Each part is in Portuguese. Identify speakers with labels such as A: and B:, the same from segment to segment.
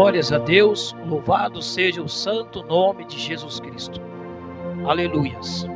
A: Glórias a Deus, louvado seja o santo nome de Jesus Cristo. Aleluias.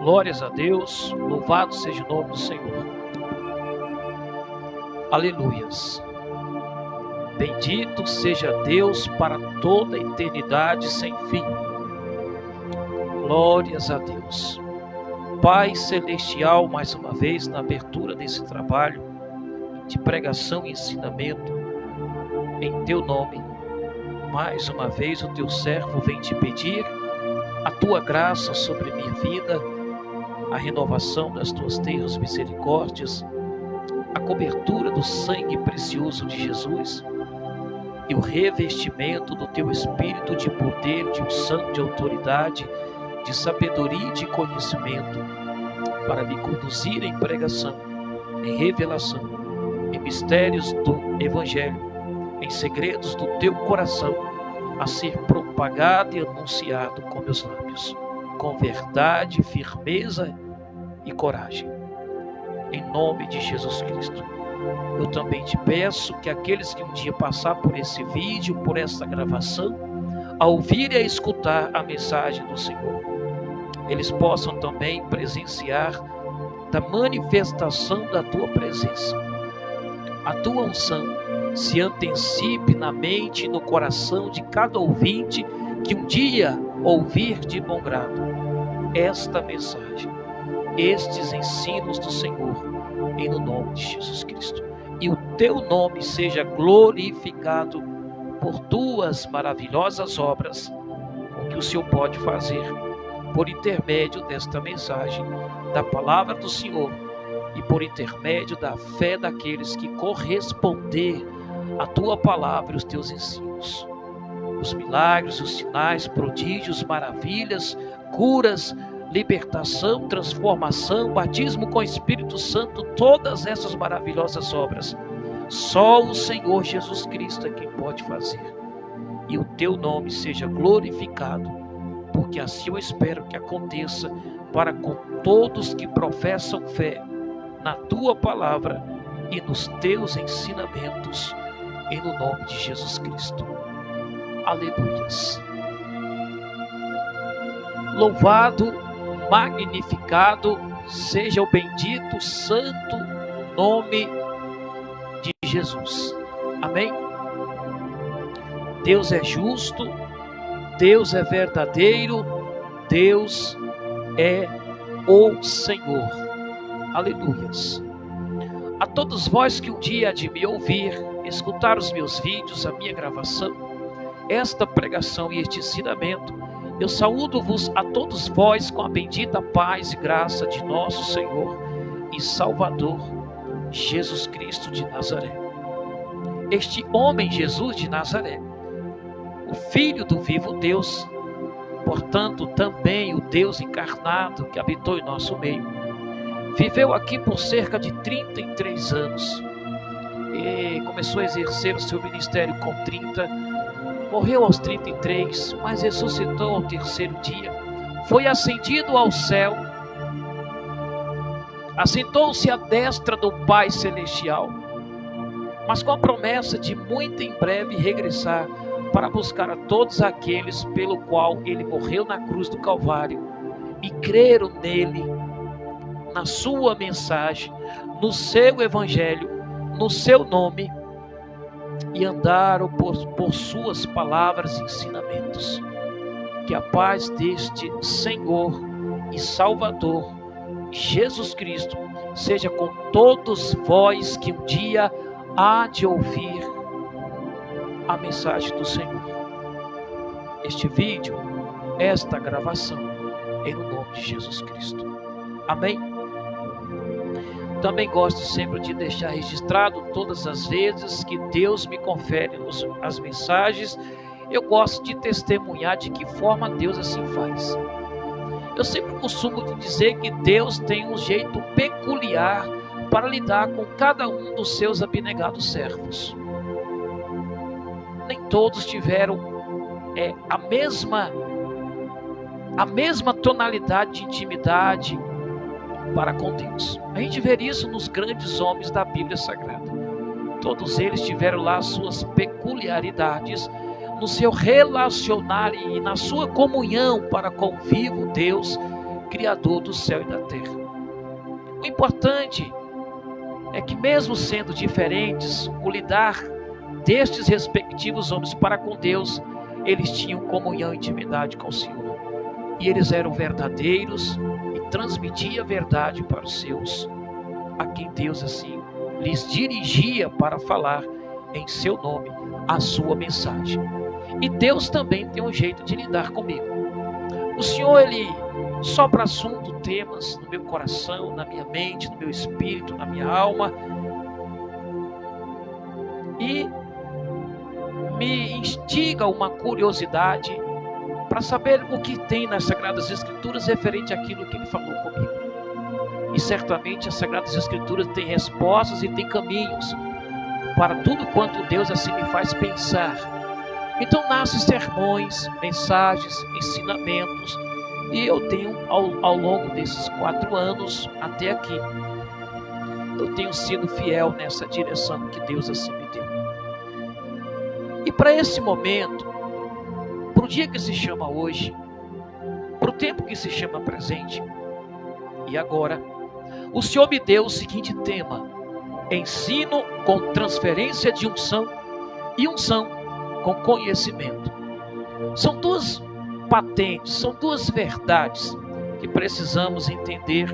A: Glórias a Deus, louvado seja o nome do Senhor. Aleluias. Bendito seja Deus para toda a eternidade sem fim. Glórias a Deus. Pai Celestial, mais uma vez na abertura desse trabalho de pregação e ensinamento, em Teu nome, mais uma vez o Teu servo vem te pedir a Tua graça sobre minha vida, a renovação das Tuas terras misericórdias, a cobertura do sangue precioso de Jesus e o revestimento do Teu Espírito de poder, de unção, de autoridade, de sabedoria e de conhecimento, para me conduzir em pregação, em revelação, em mistérios do Evangelho, em segredos do Teu coração, a ser propagado e anunciado com meus lábios, com verdade, firmeza e coragem. Em nome de Jesus Cristo. Eu também te peço que aqueles que um dia passar por esse vídeo, por essa gravação, a ouvir e a escutar a mensagem do Senhor, eles possam também presenciar da manifestação da Tua presença. A Tua unção se antecipe na mente e no coração de cada ouvinte que um dia ouvir de bom grado esta mensagem, estes ensinos do Senhor, em no nome de Jesus Cristo. E o Teu nome seja glorificado por Tuas maravilhosas obras, o que o Senhor pode fazer por intermédio desta mensagem, da palavra do Senhor, e por intermédio da fé daqueles que corresponder à Tua palavra e os Teus ensinos. Os milagres, os sinais, prodígios, maravilhas, curas, libertação, transformação, batismo com o Espírito Santo, todas essas maravilhosas obras, só o Senhor Jesus Cristo é quem pode fazer. E o Teu nome seja glorificado, porque assim eu espero que aconteça para com todos que professam fé na Tua palavra e nos Teus ensinamentos, em no nome de Jesus Cristo. Aleluias. Louvado, magnificado seja o bendito santo nome de Jesus. Amém? Deus é justo, Deus é verdadeiro, Deus é o Senhor. Aleluias. A todos vós que um dia há de me ouvir, escutar os meus vídeos, a minha gravação, esta pregação e este ensinamento, eu saúdo-vos a todos vós com a bendita paz e graça de nosso Senhor e Salvador, Jesus Cristo de Nazaré. Este homem, Jesus de Nazaré, o Filho do vivo Deus, portanto também o Deus encarnado que habitou em nosso meio, viveu aqui por cerca de 33 anos e começou a exercer o seu ministério com 30, morreu aos 33, mas ressuscitou ao terceiro dia, foi ascendido ao céu, assentou-se à destra do Pai Celestial, mas com a promessa de muito em breve regressar para buscar a todos aqueles pelo qual Ele morreu na cruz do Calvário e creram nele, na sua mensagem, no seu evangelho, no seu nome, e andaram por suas palavras e ensinamentos. Que a paz deste Senhor e Salvador, Jesus Cristo, seja com todos vós que um dia há de ouvir a mensagem do Senhor. Este vídeo, esta gravação, em nome de Jesus Cristo. Amém? Também gosto sempre de deixar registrado todas as vezes que Deus me confere as mensagens. Eu gosto de testemunhar de que forma Deus assim faz. Eu sempre costumo dizer que Deus tem um jeito peculiar para lidar com cada um dos seus abnegados servos. Nem todos tiveram a mesma tonalidade de intimidade para com Deus. A gente vê isso nos grandes homens da Bíblia Sagrada. Todos eles tiveram lá suas peculiaridades no seu relacionar e na sua comunhão para com o vivo Deus, Criador do céu e da terra. O importante é que, mesmo sendo diferentes, o lidar destes respectivos homens para com Deus, eles tinham comunhão e intimidade com o Senhor. E eles eram verdadeiros e transmitiam a verdade para os seus, a quem Deus assim lhes dirigia para falar em seu nome a sua mensagem. E Deus também tem um jeito de lidar comigo. O Senhor, Ele sopra assunto, temas no meu coração, na minha mente, no meu espírito, na minha alma, e me instiga uma curiosidade para saber o que tem nas Sagradas Escrituras referente àquilo que Ele falou comigo. E certamente as Sagradas Escrituras têm respostas e têm caminhos para tudo quanto Deus assim me faz pensar. Então nascem sermões, mensagens, ensinamentos, e eu tenho ao longo desses 4 anos até aqui, eu tenho sido fiel nessa direção que Deus assim me deu. E para esse momento, para o dia que se chama hoje, para o tempo que se chama presente, e agora, o Senhor me deu o seguinte tema: ensino com transferência de unção e unção com conhecimento. São duas patentes, são duas verdades que precisamos entender,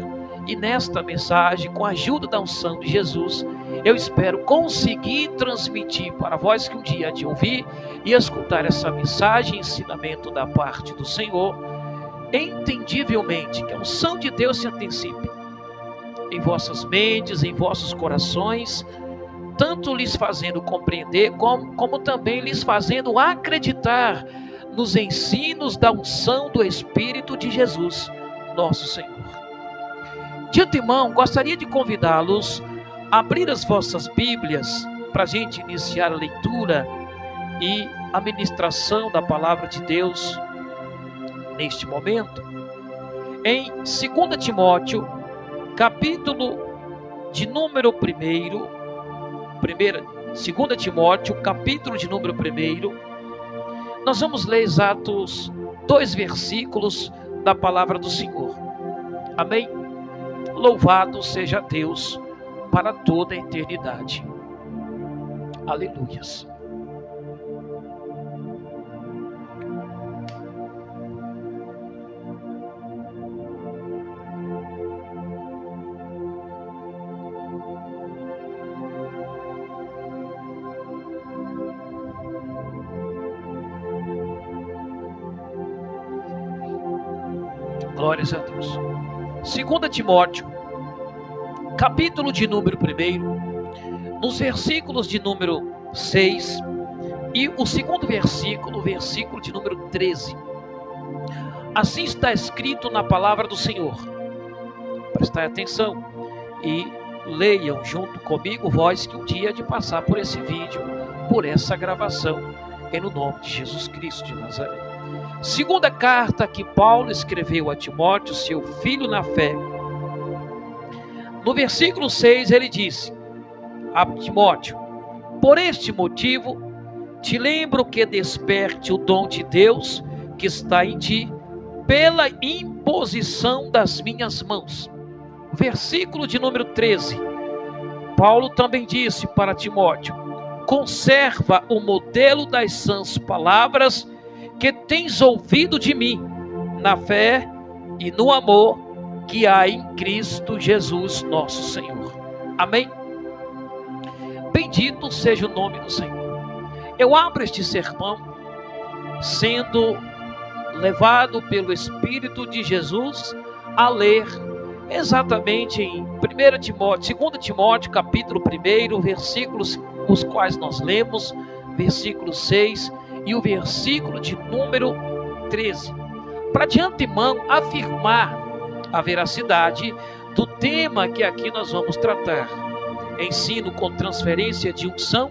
A: e nesta mensagem, com a ajuda da unção de Jesus, eu espero conseguir transmitir para vós que um dia há de ouvir e escutar essa mensagem, ensinamento da parte do Senhor, entendivelmente, que a unção de Deus se antecipe em vossas mentes, em vossos corações, tanto lhes fazendo compreender, como também lhes fazendo acreditar nos ensinos da unção do Espírito de Jesus, nosso Senhor. De antemão, gostaria de convidá-los a abrir as vossas Bíblias para a gente iniciar a leitura e a ministração da Palavra de Deus neste momento. Em 2 Timóteo, capítulo de número 1, 2 Timóteo, capítulo de número 1, nós vamos ler exatos 2 versículos da palavra do Senhor. Amém? Louvado seja Deus para toda a eternidade. Aleluias. Glórias a Deus. 2 Timóteo, capítulo de número 1, nos versículos de número 6 e o segundo versículo, versículo de número 13. Assim está escrito na palavra do Senhor. Prestai atenção e leiam junto comigo, vós que um dia há de passar por esse vídeo, por essa gravação, em no nome de Jesus Cristo de Nazaré. Segunda carta que Paulo escreveu a Timóteo, seu filho na fé. No versículo 6 ele disse a Timóteo: por este motivo te lembro que desperte o dom de Deus que está em ti, pela imposição das minhas mãos. Versículo de número 13, Paulo também disse para Timóteo: conserva o modelo das sãs palavras que tens ouvido de mim, na fé e no amor que há em Cristo Jesus nosso Senhor. Amém? Bendito seja o nome do Senhor. Eu abro este sermão sendo levado pelo Espírito de Jesus a ler exatamente em 2 Timóteo, capítulo 1, versículos os quais nós lemos, versículo 6 e o versículo de número 13, para de antemão afirmar a veracidade do tema que aqui nós vamos tratar: ensino com transferência de unção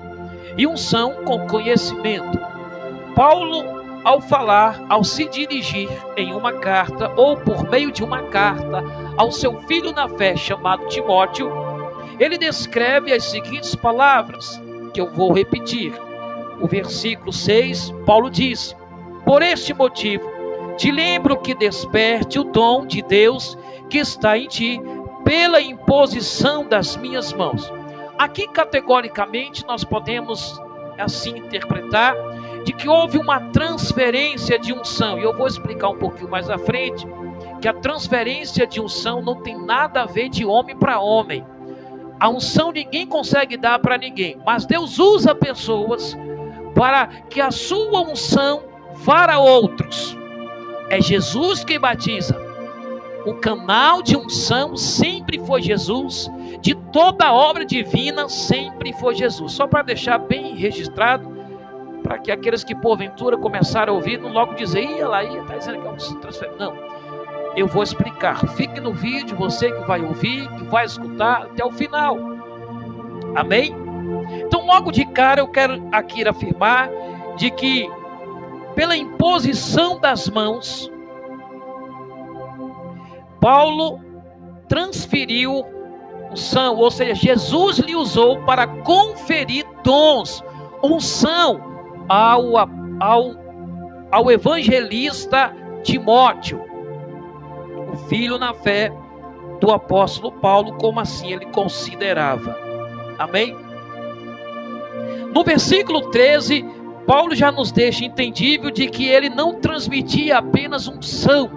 A: e unção com conhecimento. Paulo, ao se dirigir em uma carta, ou por meio de uma carta, ao seu filho na fé chamado Timóteo, ele descreve as seguintes palavras, que eu vou repetir. O versículo 6, Paulo diz: por este motivo te lembro que desperte o dom de Deus que está em ti, pela imposição das minhas mãos. Aqui, categoricamente, nós podemos assim interpretar de que houve uma transferência de unção. E eu vou explicar um pouquinho mais à frente que a transferência de unção não tem nada a ver de homem para homem. A unção ninguém consegue dar para ninguém, mas Deus usa pessoas para que a sua unção vá a outros. É Jesus quem batiza. O canal de unção sempre foi Jesus. De toda a obra divina sempre foi Jesus. Só para deixar bem registrado, para que aqueles que porventura começaram a ouvir não logo dizer, ia lá, está dizendo que é um transfer. Não, eu vou explicar. Fique no vídeo, você que vai ouvir, que vai escutar até o final. Amém? Então, logo de cara, eu quero aqui afirmar de que pela imposição das mãos, Paulo transferiu unção, ou seja, Jesus lhe usou para conferir dons, unção ao evangelista Timóteo, o filho na fé do apóstolo Paulo, como assim ele considerava. Amém? No versículo 13, Paulo já nos deixa entendível de que ele não transmitia apenas unção,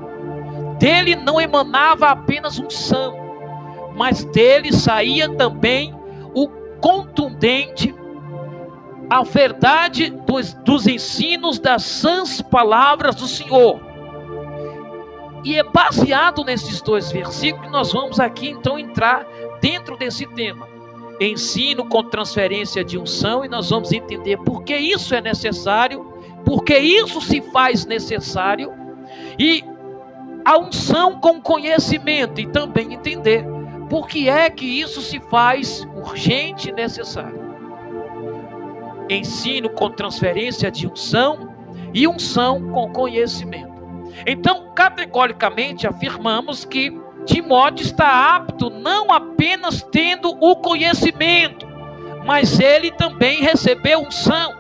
A: dele não emanava apenas unção, mas dele saía também o contundente, a verdade dos ensinos das sãs palavras do Senhor. E é baseado nesses dois versículos que nós vamos aqui então entrar dentro desse tema. Ensino com transferência de unção, e nós vamos entender por que isso é necessário, por que isso se faz necessário, e a unção com conhecimento, e também entender por que é que isso se faz urgente e necessário. Ensino com transferência de unção e unção com conhecimento. Então, categoricamente afirmamos que Timóteo está apto não apenas tendo o conhecimento, mas ele também recebeu unção,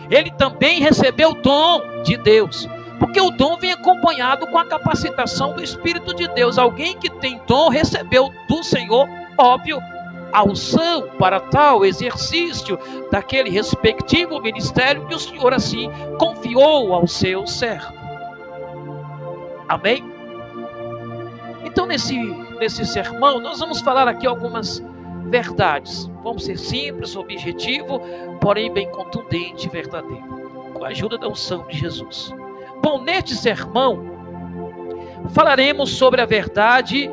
A: ele também recebeu o dom de Deus, porque o dom vem acompanhado com a capacitação do Espírito de Deus. Alguém que tem dom recebeu do Senhor, óbvio, a unção para tal exercício daquele respectivo ministério que o Senhor assim confiou ao seu servo. Amém? Então nesse sermão nós vamos falar aqui algumas verdades. Vamos ser simples, objetivo, porém bem contundente e verdadeiro, com a ajuda da unção de Jesus. Bom, neste sermão falaremos sobre a verdade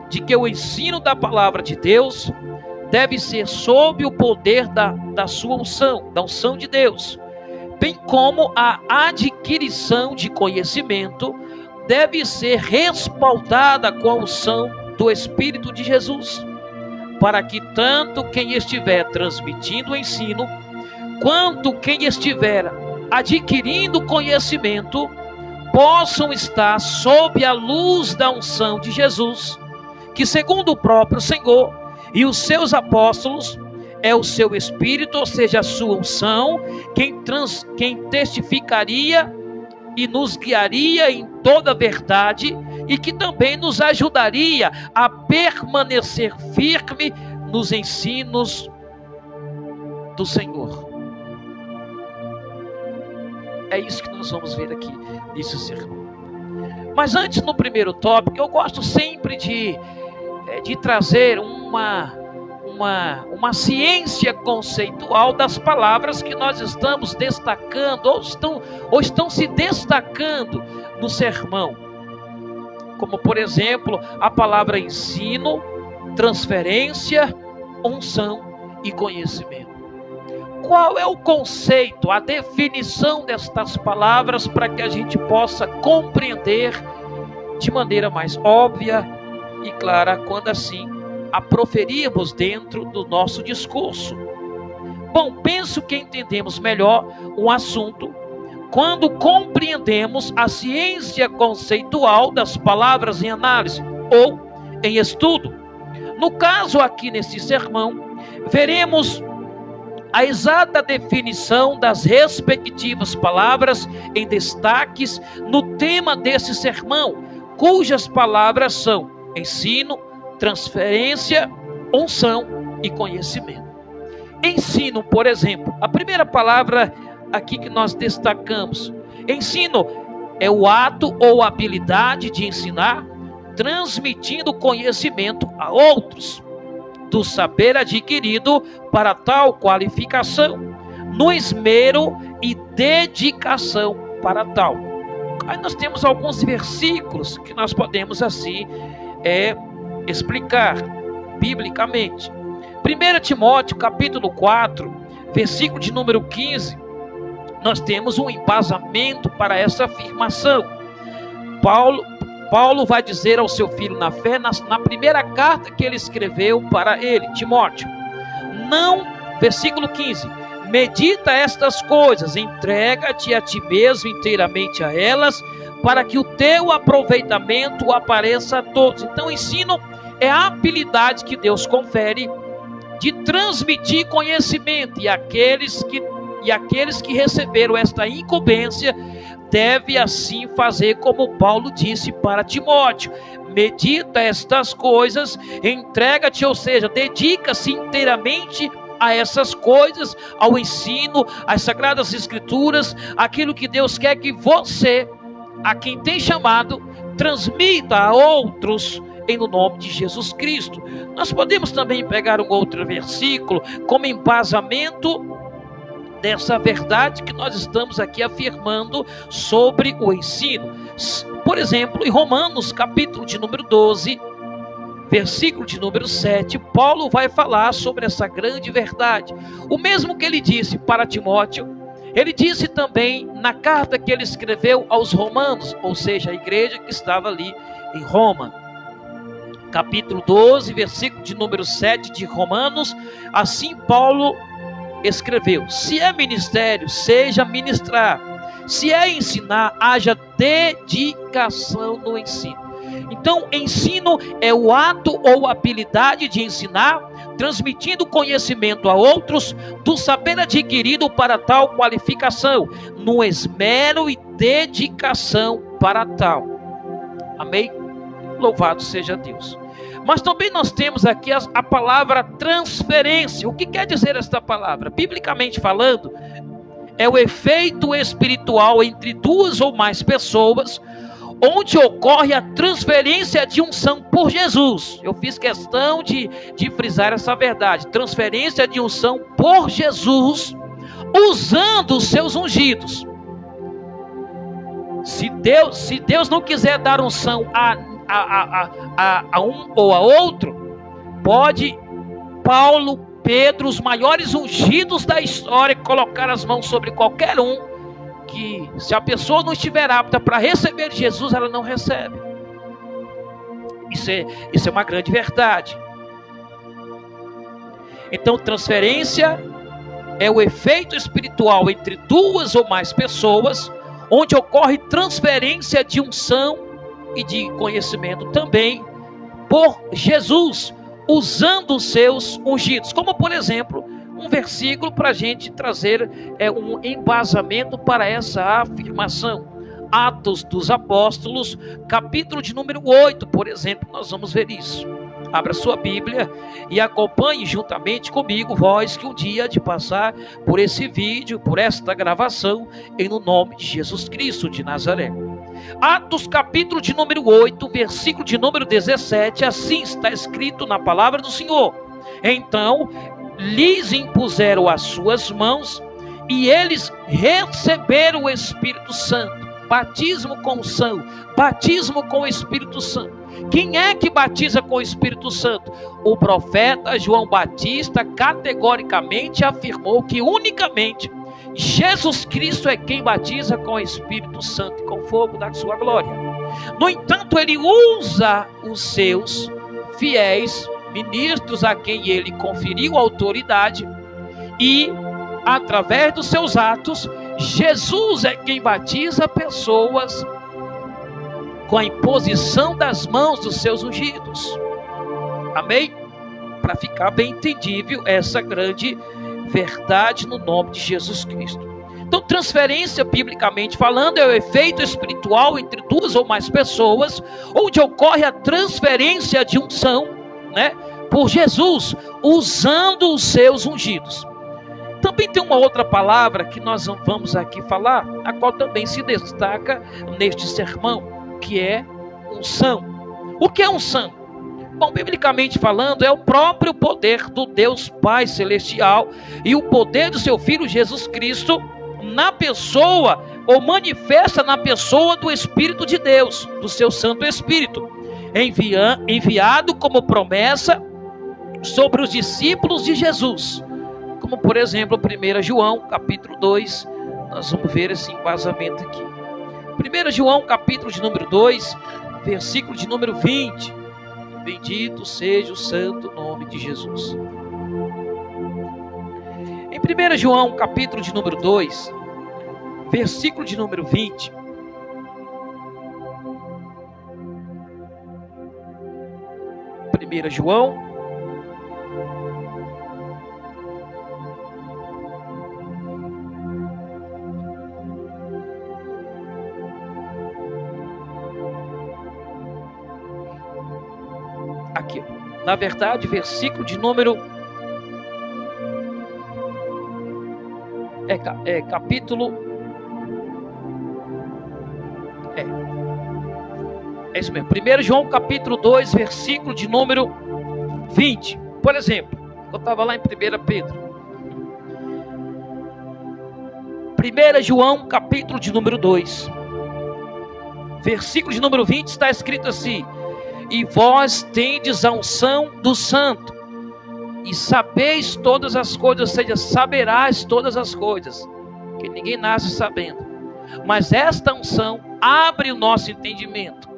A: de que o ensino da palavra de Deus deve ser sob o poder da sua unção, da unção de Deus, bem como a adquirição de conhecimento deve ser respaldada com a unção do Espírito de Jesus, para que tanto quem estiver transmitindo o ensino, quanto quem estiver adquirindo conhecimento, possam estar sob a luz da unção de Jesus, que segundo o próprio Senhor e os seus apóstolos, é o seu Espírito, ou seja, a sua unção, quem testificaria e nos guiaria em toda a verdade, e que também nos ajudaria a permanecer firme nos ensinos do Senhor. É isso que nós vamos ver aqui nesse sermão. Mas antes, no primeiro tópico, eu gosto sempre de trazer uma ciência conceitual das palavras que nós estamos destacando, ou estão se destacando no sermão. Como, por exemplo, a palavra ensino, transferência, unção e conhecimento. Qual é o conceito, a definição destas palavras para que a gente possa compreender de maneira mais óbvia e clara, quando assim a proferirmos dentro do nosso discurso? Bom, penso que entendemos melhor um assunto quando compreendemos a ciência conceitual das palavras em análise ou em estudo. No caso aqui nesse sermão, veremos a exata definição das respectivas palavras em destaques no tema desse sermão, cujas palavras são ensino, transferência, unção e conhecimento. Ensino, por exemplo, a primeira palavra aqui que nós destacamos. Ensino é o ato ou habilidade de ensinar, transmitindo conhecimento a outros, do saber adquirido para tal qualificação, no esmero e dedicação para tal. Aí nós temos alguns versículos que nós podemos assim explicar biblicamente. 1 Timóteo capítulo 4, versículo de número 15, nós temos um embasamento para essa afirmação. Paulo vai dizer ao seu filho na fé, na primeira carta que ele escreveu para ele, Timóteo, versículo 15, medita estas coisas, entrega-te a ti mesmo inteiramente a elas, para que o teu aproveitamento apareça a todos. Então, ensino é a habilidade que Deus confere de transmitir conhecimento, e aqueles que receberam esta incumbência deve assim fazer como Paulo disse para Timóteo: medita estas coisas, entrega-te, ou seja, dedica-se inteiramente a essas coisas, ao ensino, às sagradas escrituras, aquilo que Deus quer que você, a quem tem chamado, transmita a outros no nome de Jesus Cristo. Nós podemos também pegar um outro versículo como embasamento dessa verdade que nós estamos aqui afirmando sobre o ensino. Por exemplo, em Romanos capítulo de número 12, versículo de número 7, Paulo vai falar sobre essa grande verdade. O mesmo que ele disse para Timóteo, ele disse também na carta que ele escreveu aos romanos, ou seja, a igreja que estava ali em Roma. Capítulo 12, versículo de número 7 de Romanos, assim Paulo escreveu: se é ministério, seja ministrar; se é ensinar, haja dedicação no ensino. Então, ensino é o ato ou habilidade de ensinar, transmitindo conhecimento a outros, do saber adquirido para tal qualificação, no esmero e dedicação para tal. Amém? Louvado seja Deus. Mas também nós temos aqui a palavra transferência. O que quer dizer esta palavra? Biblicamente falando, é o efeito espiritual entre duas ou mais pessoas, onde ocorre a transferência de unção por Jesus. Eu fiz questão de frisar essa verdade. Transferência de unção por Jesus, usando os seus ungidos. Se Deus não quiser dar unção a um ou a outro, pode Paulo, Pedro, os maiores ungidos da história, colocar as mãos sobre qualquer um, que se a pessoa não estiver apta para receber Jesus, ela não recebe. Isso é uma grande verdade. Então, transferência é o efeito espiritual entre duas ou mais pessoas, onde ocorre transferência de unção e de conhecimento também por Jesus, usando os seus ungidos. Como, por exemplo, um versículo para a gente trazer um embasamento para essa afirmação. Atos dos Apóstolos, capítulo de número 8, por exemplo, nós vamos ver isso. Abra sua Bíblia e acompanhe juntamente comigo, vós que um dia há de passar por esse vídeo, por esta gravação, em no nome de Jesus Cristo de Nazaré. Atos capítulo de número 8, versículo de número 17, assim está escrito na palavra do Senhor. Então lhes impuseram as suas mãos e eles receberam o Espírito Santo. Batismo com unção, batismo com o Espírito Santo. Quem é que batiza com o Espírito Santo? O profeta João Batista categoricamente afirmou que unicamente Jesus Cristo é quem batiza com o Espírito Santo e com fogo da sua glória. No entanto, ele usa os seus fiéis ministros a quem ele conferiu autoridade e, através dos seus atos, Jesus é quem batiza pessoas com a imposição das mãos dos seus ungidos. Amém? Para ficar bem entendível essa grande verdade no nome de Jesus Cristo. Então, transferência, biblicamente falando, é o efeito espiritual entre duas ou mais pessoas, onde ocorre a transferência de unção, né, por Jesus, usando os seus ungidos. Também tem uma outra palavra que nós vamos aqui falar, a qual também se destaca neste sermão, que é unção. O que é unção? Bom, biblicamente falando, é o próprio poder do Deus Pai Celestial e o poder do seu Filho Jesus Cristo na pessoa, ou manifesta na pessoa do Espírito de Deus, do seu Santo Espírito, enviado como promessa sobre os discípulos de Jesus. Como, por exemplo, 1 João, capítulo 2, nós vamos ver esse embasamento aqui. 1 João, capítulo de número 2, versículo de número 20. Bendito seja o santo nome de Jesus. Em 1 João, capítulo de número 2, versículo de número 20. João, aqui, na verdade, versículo de número capítulo é isso mesmo, 1 João capítulo 2, versículo de número 20. Por exemplo, eu estava lá em 1 Pedro. 1 João capítulo de número 2, versículo de número 20, está escrito assim: e vós tendes a unção do santo, e sabeis todas as coisas, ou seja, saberás todas as coisas, que ninguém nasce sabendo. Mas esta unção abre o nosso entendimento.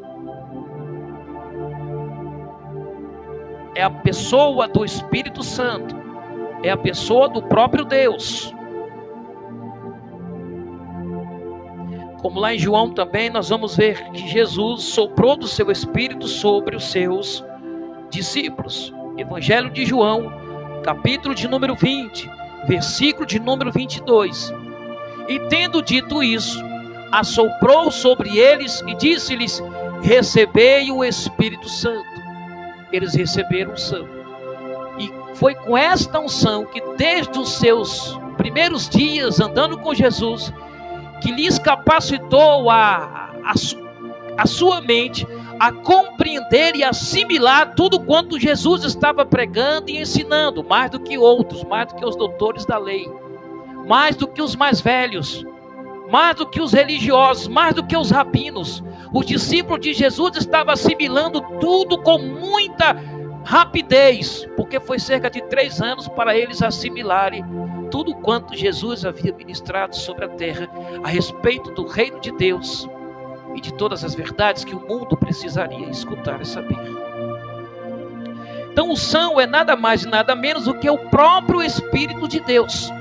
A: É a pessoa do Espírito Santo, é a pessoa do próprio Deus. Como lá em João também nós vamos ver que Jesus soprou do seu Espírito sobre os seus discípulos. Evangelho de João, capítulo de número 20, versículo de número 22. E tendo dito isso, assoprou sobre eles e disse-lhes: recebei o Espírito Santo. Eles receberam unção. E foi com esta unção que desde os seus primeiros dias andando com Jesus, que lhes capacitou a sua mente a compreender e assimilar tudo quanto Jesus estava pregando e ensinando, mais do que outros, mais do que os doutores da lei, mais do que os mais velhos, mais do que os religiosos, mais do que os rabinos. Os discípulos de Jesus estavam assimilando tudo com muita rapidez, porque foi cerca de 3 anos para eles assimilarem tudo quanto Jesus havia ministrado sobre a terra a respeito do reino de Deus e de todas as verdades que o mundo precisaria escutar e saber. Então, unção é nada mais e nada menos do que o próprio Espírito de Deus,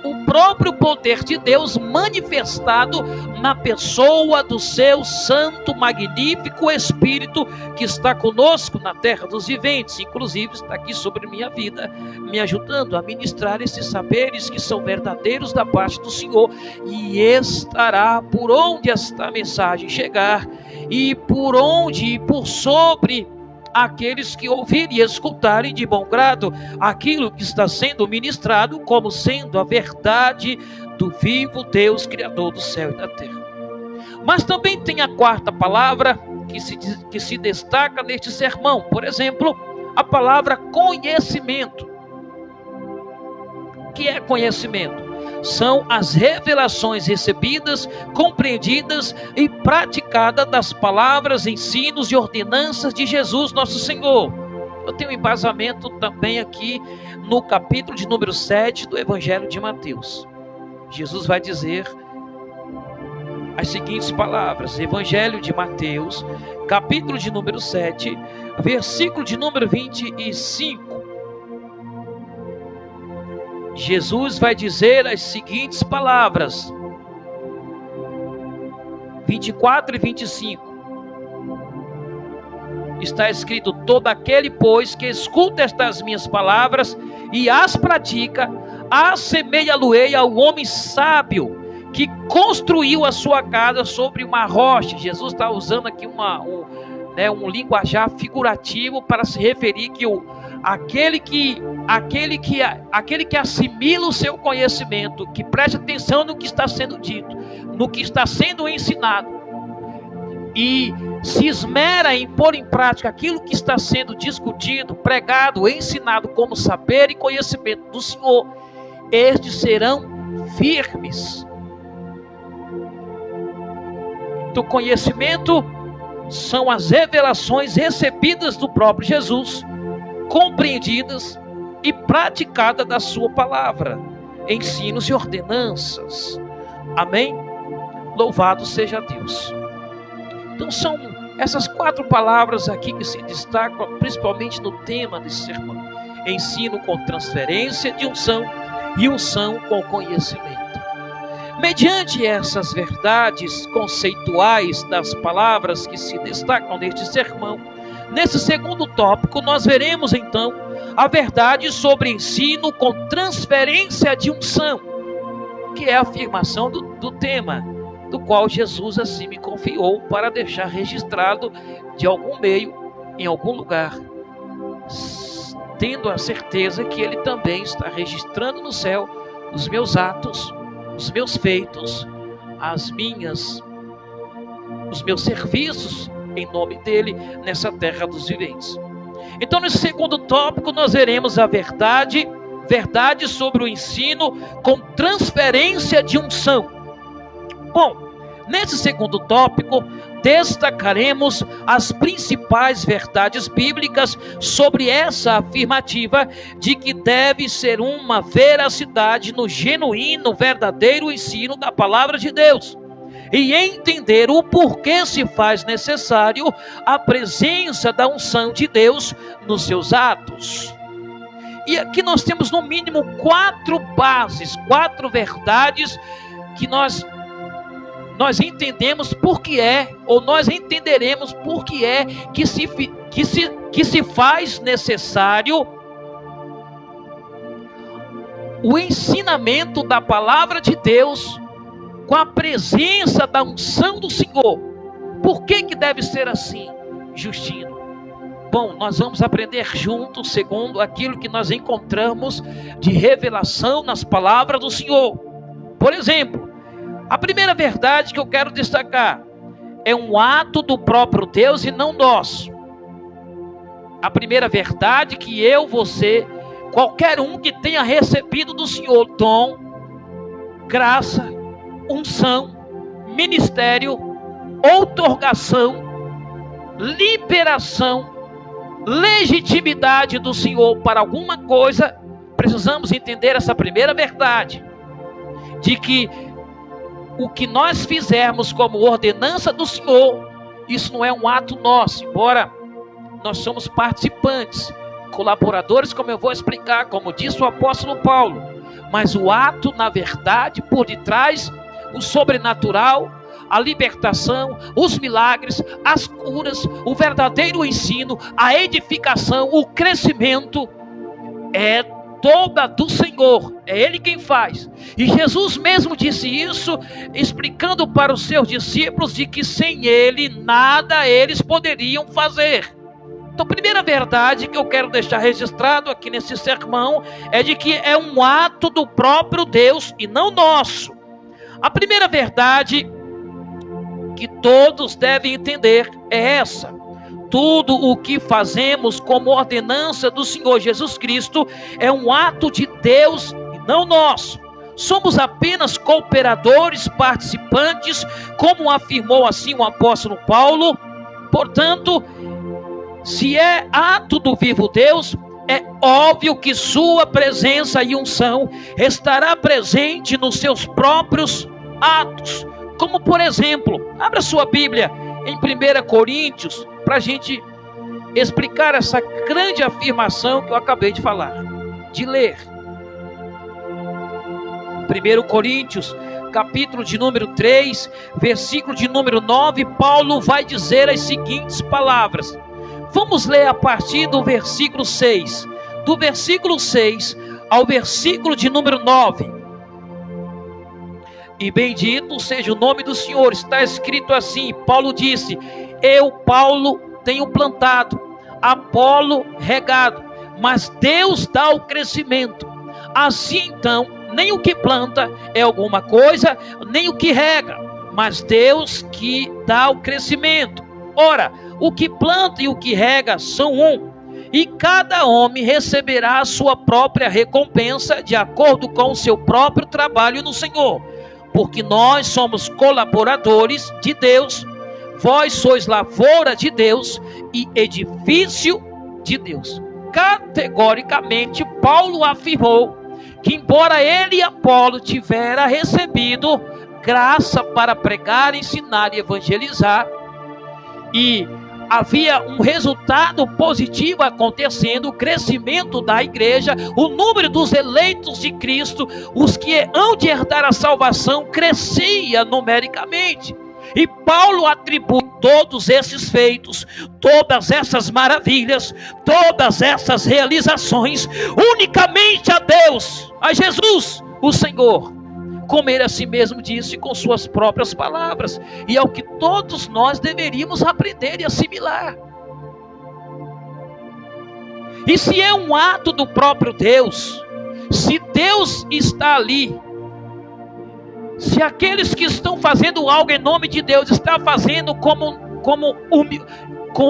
A: o próprio poder de Deus manifestado na pessoa do seu santo, magnífico Espírito que está conosco na terra dos viventes. Inclusive está aqui sobre minha vida, me ajudando a ministrar esses saberes que são verdadeiros da parte do Senhor, e estará por onde esta mensagem chegar, e por onde e por sobre aqueles que ouvirem e escutarem de bom grado aquilo que está sendo ministrado, como sendo a verdade do vivo Deus, Criador do céu e da terra. Mas também tem a quarta palavra que se destaca neste sermão. Por exemplo, a palavra conhecimento. O que é conhecimento? São as revelações recebidas, compreendidas e praticadas das palavras, ensinos e ordenanças de Jesus nosso Senhor. Eu tenho um embasamento também aqui no capítulo de número 7 do Evangelho de Mateus. Jesus vai dizer as seguintes palavras: Evangelho de Mateus, capítulo de número 7, versículo de número 25. Jesus vai dizer as seguintes palavras, 24 e 25. Está escrito: todo aquele, pois, que escuta estas minhas palavras e as pratica, Assemelha-lo-ei ao homem sábio que construiu a sua casa sobre uma rocha. Jesus está usando aqui um linguajar figurativo para se referir que aquele que assimila o seu conhecimento, que preste atenção no que está sendo dito, no que está sendo ensinado, e se esmera em pôr em prática aquilo que está sendo discutido, pregado, ensinado como saber e conhecimento do Senhor, estes serão firmes. Do conhecimento são as revelações recebidas do próprio Jesus, compreendidas e praticadas da sua palavra, ensinos e ordenanças. Amém? Louvado seja Deus. Então são essas 4 palavras aqui que se destacam principalmente no tema desse sermão: ensino com transferência de unção e unção com conhecimento. Mediante essas verdades conceituais das palavras que se destacam neste sermão, nesse segundo tópico nós veremos então a verdade sobre ensino com transferência de unção, que é a afirmação do tema, do qual Jesus assim me confiou para deixar registrado de algum meio, em algum lugar, tendo a certeza que Ele também está registrando no céu os meus atos, os meus feitos, os meus serviços em nome dele nessa terra dos viventes. Então, nesse segundo tópico, nós veremos a verdade sobre o ensino com transferência de unção. Bom, nesse segundo tópico, destacaremos as principais verdades bíblicas sobre essa afirmativa de que deve ser uma veracidade no genuíno, verdadeiro ensino da palavra de Deus, e entender o porquê se faz necessário a presença da unção de Deus nos seus atos. E aqui nós temos no mínimo 4 bases, 4 verdades que nós entendemos por que nós entenderemos por que é que se faz necessário o ensinamento da palavra de Deus com a presença da unção do Senhor. Por que deve ser assim, Justino? Bom, nós vamos aprender juntos segundo aquilo que nós encontramos de revelação nas palavras do Senhor. Por exemplo, a primeira verdade que eu quero destacar é um ato do próprio Deus e não nosso. A primeira verdade que eu, você, qualquer um que tenha recebido do Senhor dom, graça, unção, ministério, outorgação, liberação, legitimidade do Senhor para alguma coisa, precisamos entender essa primeira verdade, de que o que nós fizermos como ordenança do Senhor, isso não é um ato nosso, embora nós somos participantes, colaboradores, como eu vou explicar, como disse o apóstolo Paulo, mas o ato, na verdade, por detrás, o sobrenatural, a libertação, os milagres, as curas, o verdadeiro ensino, a edificação, o crescimento, é toda do Senhor, é Ele quem faz. E Jesus mesmo disse isso, explicando para os seus discípulos de que sem Ele, nada eles poderiam fazer. Então, a primeira verdade que eu quero deixar registrado aqui nesse sermão é de que é um ato do próprio Deus e não nosso. A primeira verdade que todos devem entender é essa: tudo o que fazemos como ordenança do Senhor Jesus Cristo é um ato de Deus e não nosso. Somos apenas cooperadores, participantes, como afirmou assim o apóstolo Paulo. Portanto, se é ato do vivo Deus, é óbvio que sua presença e unção estará presente nos seus próprios atos. Como por exemplo, abra sua Bíblia em 1 Coríntios, para a gente explicar essa grande afirmação que eu acabei de falar, de ler. 1 Coríntios, capítulo de número 3, versículo de número 9, Paulo vai dizer as seguintes palavras. Vamos ler a partir do versículo 6. Do versículo 6 ao versículo de número 9. E bendito seja o nome do Senhor. Está escrito assim: Paulo disse: eu, Paulo, tenho plantado, Apolo regado, mas Deus dá o crescimento. Assim então, nem o que planta é alguma coisa, nem o que rega, mas Deus que dá o crescimento. Ora, o que planta e o que rega são um, e cada homem receberá a sua própria recompensa de acordo com o seu próprio trabalho no Senhor. Porque nós somos colaboradores de Deus, vós sois lavoura de Deus e edifício de Deus. Categoricamente, Paulo afirmou que, embora ele e Apolo tivera recebido graça para pregar, ensinar e evangelizar, e havia um resultado positivo acontecendo, o crescimento da igreja, o número dos eleitos de Cristo, os que hão de herdar a salvação, crescia numericamente. E Paulo atribui todos esses feitos, todas essas maravilhas, todas essas realizações, unicamente a Deus, a Jesus, o Senhor. Como ele a si mesmo disse com suas próprias palavras, e é o que todos nós deveríamos aprender e assimilar. E se é um ato do próprio Deus, se Deus está ali, se aqueles que estão fazendo algo em nome de Deus estão fazendo com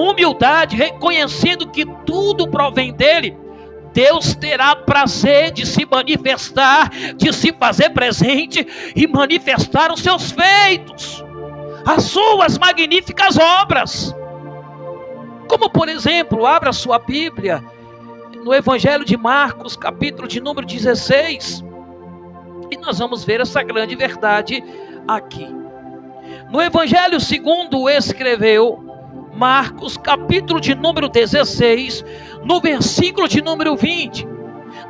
A: humildade, reconhecendo que tudo provém dele, Deus terá prazer de se manifestar, de se fazer presente e manifestar os seus feitos, as suas magníficas obras. Como, por exemplo, abra sua Bíblia no Evangelho de Marcos, capítulo de número 16, e nós vamos ver essa grande verdade aqui. No Evangelho segundo escreveu Marcos, capítulo de número 16, no versículo de número 20,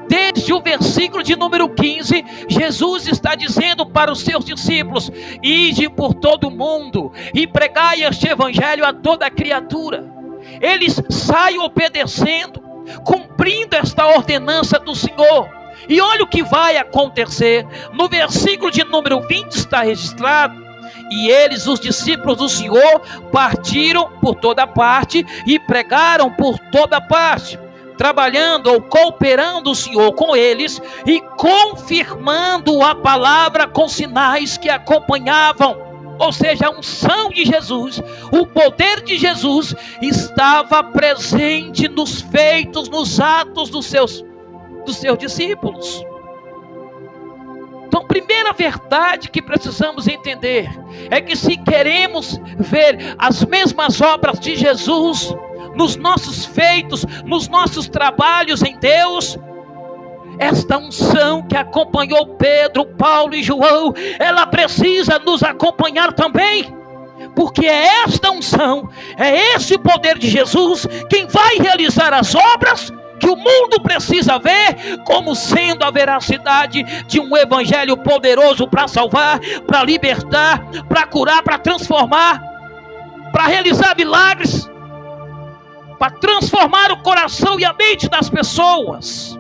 A: desde o versículo de número 15, Jesus está dizendo para os seus discípulos: ide por todo o mundo e pregai este evangelho a toda criatura. Eles saem obedecendo, cumprindo esta ordenança do Senhor. E olha o que vai acontecer. No versículo de número 20 está registrado: e eles, os discípulos do Senhor, partiram por toda parte e pregaram por toda parte, trabalhando ou cooperando o Senhor com eles e confirmando a palavra com sinais que acompanhavam. Ou seja, a unção de Jesus, o poder de Jesus estava presente nos feitos, nos atos dos seus discípulos. Então, primeira verdade que precisamos entender é que, se queremos ver as mesmas obras de Jesus nos nossos feitos, nos nossos trabalhos em Deus, esta unção que acompanhou Pedro, Paulo e João, ela precisa nos acompanhar também, porque é esta unção, é esse poder de Jesus quem vai realizar as obras que o mundo precisa ver como sendo a veracidade de um evangelho poderoso para salvar, para libertar, para curar, para transformar, para realizar milagres, para transformar o coração e a mente das pessoas.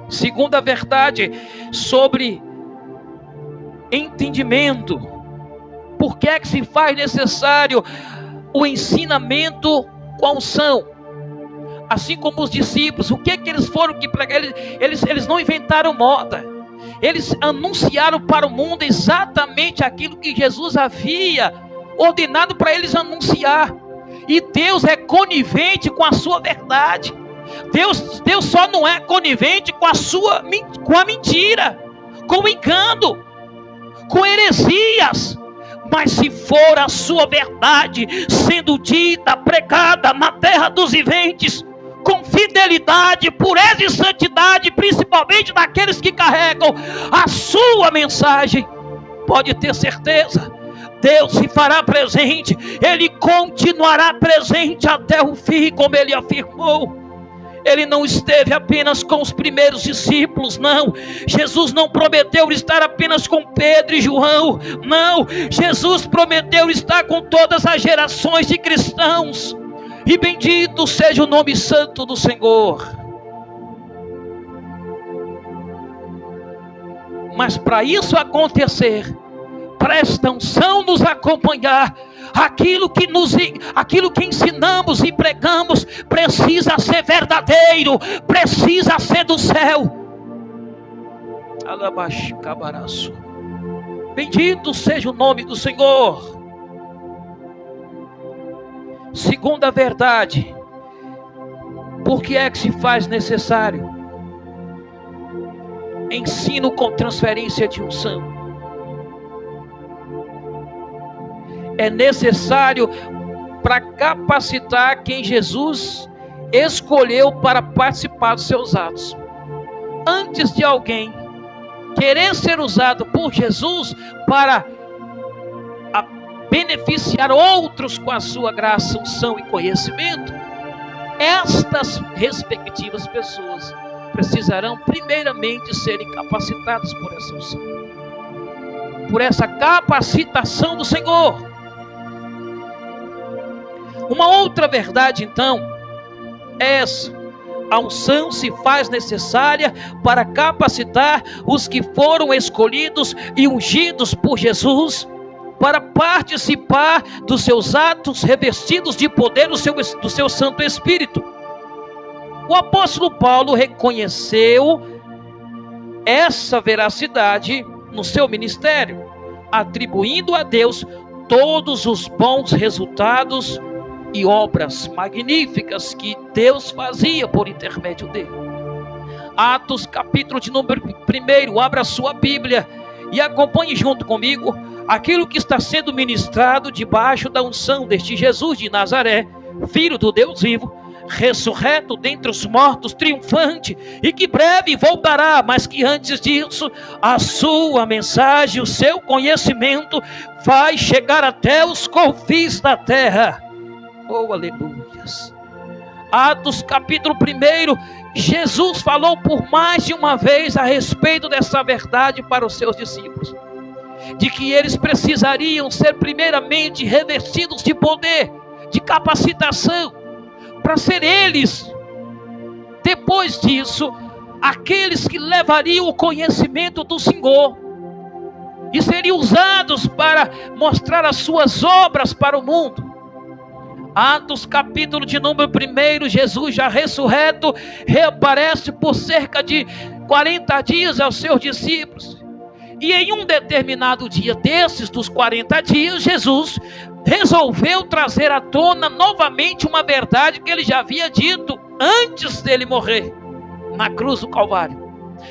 A: Segunda verdade sobre entendimento. Por que é que se faz necessário o ensinamento com a unção? Assim como os discípulos, o que é que eles foram que pregaram? Eles não inventaram moda. Eles anunciaram para o mundo exatamente aquilo que Jesus havia ordenado para eles anunciar. E Deus é conivente com a sua verdade. Deus só não é conivente com a mentira, com o engano, com heresias. Mas se for a sua verdade sendo dita, pregada na terra dos viventes, com fidelidade, pureza e santidade, principalmente daqueles que carregam a sua mensagem, pode ter certeza, Deus se fará presente, Ele continuará presente até o fim, como Ele afirmou. Ele não esteve apenas com os primeiros discípulos, não. Jesus não prometeu estar apenas com Pedro e João, não. Jesus prometeu estar com todas as gerações de cristãos. E bendito seja o nome santo do Senhor. Mas para isso acontecer, para esta unção nos acompanhar, aquilo que ensinamos e pregamos precisa ser verdadeiro, precisa ser do céu. Bendito seja o nome do Senhor. Segunda verdade, por que é que se faz necessário ensino com transferência de unção? É necessário para capacitar quem Jesus escolheu para participar dos seus atos. Antes de alguém querer ser usado por Jesus para beneficiar outros com a sua graça, unção e conhecimento, estas respectivas pessoas precisarão primeiramente serem capacitadas por essa unção, por essa capacitação do Senhor. Uma outra verdade então é essa: a unção se faz necessária para capacitar os que foram escolhidos e ungidos por Jesus para participar dos seus atos revestidos de poder do seu Santo Espírito. O apóstolo Paulo reconheceu essa veracidade no seu ministério, atribuindo a Deus todos os bons resultados e obras magníficas que Deus fazia por intermédio dele. Atos, capítulo de número 1, abra a sua Bíblia e acompanhe junto comigo aquilo que está sendo ministrado debaixo da unção deste Jesus de Nazaré, Filho do Deus vivo, ressurreto dentre os mortos, triunfante, e que breve voltará, mas que antes disso a sua mensagem, o seu conhecimento vai chegar até os confins da terra. Oh, aleluias. Atos capítulo 1, Jesus falou por mais de uma vez a respeito dessa verdade para os seus discípulos, de que eles precisariam ser primeiramente revestidos de poder, de capacitação, para ser eles, depois disso, aqueles que levariam o conhecimento do Senhor e seriam usados para mostrar as suas obras para o mundo. Atos capítulo de número 1, Jesus já ressurreto reaparece por cerca de 40 dias aos seus discípulos. E em um determinado dia desses, dos 40 dias, Jesus resolveu trazer à tona novamente uma verdade que ele já havia dito antes dele morrer na cruz do Calvário.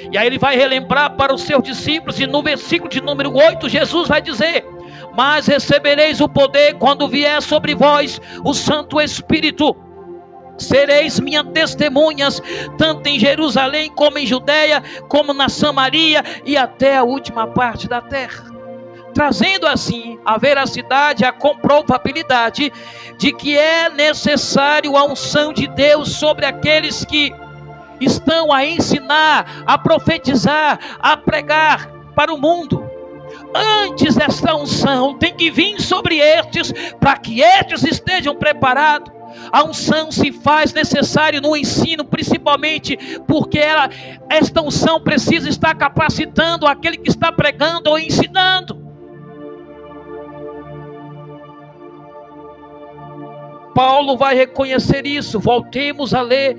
A: E aí ele vai relembrar para os seus discípulos, e no versículo de número 8, Jesus vai dizer: mas recebereis o poder quando vier sobre vós o Santo Espírito. Sereis minhas testemunhas, tanto em Jerusalém como em Judeia, como na Samaria e até a última parte da terra. Trazendo assim a veracidade, a comprovabilidade de que é necessário a unção de Deus sobre aqueles que estão a ensinar, a profetizar, a pregar para o mundo. Antes esta unção tem que vir sobre estes, para que estes estejam preparados. A unção se faz necessário no ensino, principalmente porque esta unção precisa estar capacitando aquele que está pregando ou ensinando. Paulo vai reconhecer isso. Voltemos a ler,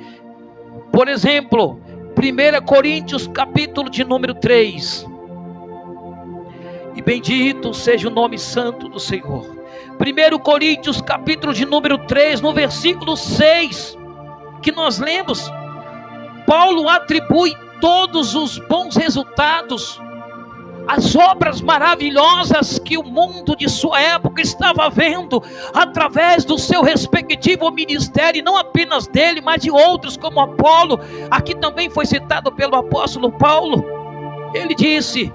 A: por exemplo, 1 Coríntios capítulo de número 3. E bendito seja o nome santo do Senhor. 1 Coríntios capítulo de número 3, no versículo 6, que nós lemos, Paulo atribui todos os bons resultados, as obras maravilhosas que o mundo de sua época estava vendo, através do seu respectivo ministério, e não apenas dele, mas de outros como Apolo. Aqui também foi citado pelo apóstolo Paulo. Ele disse: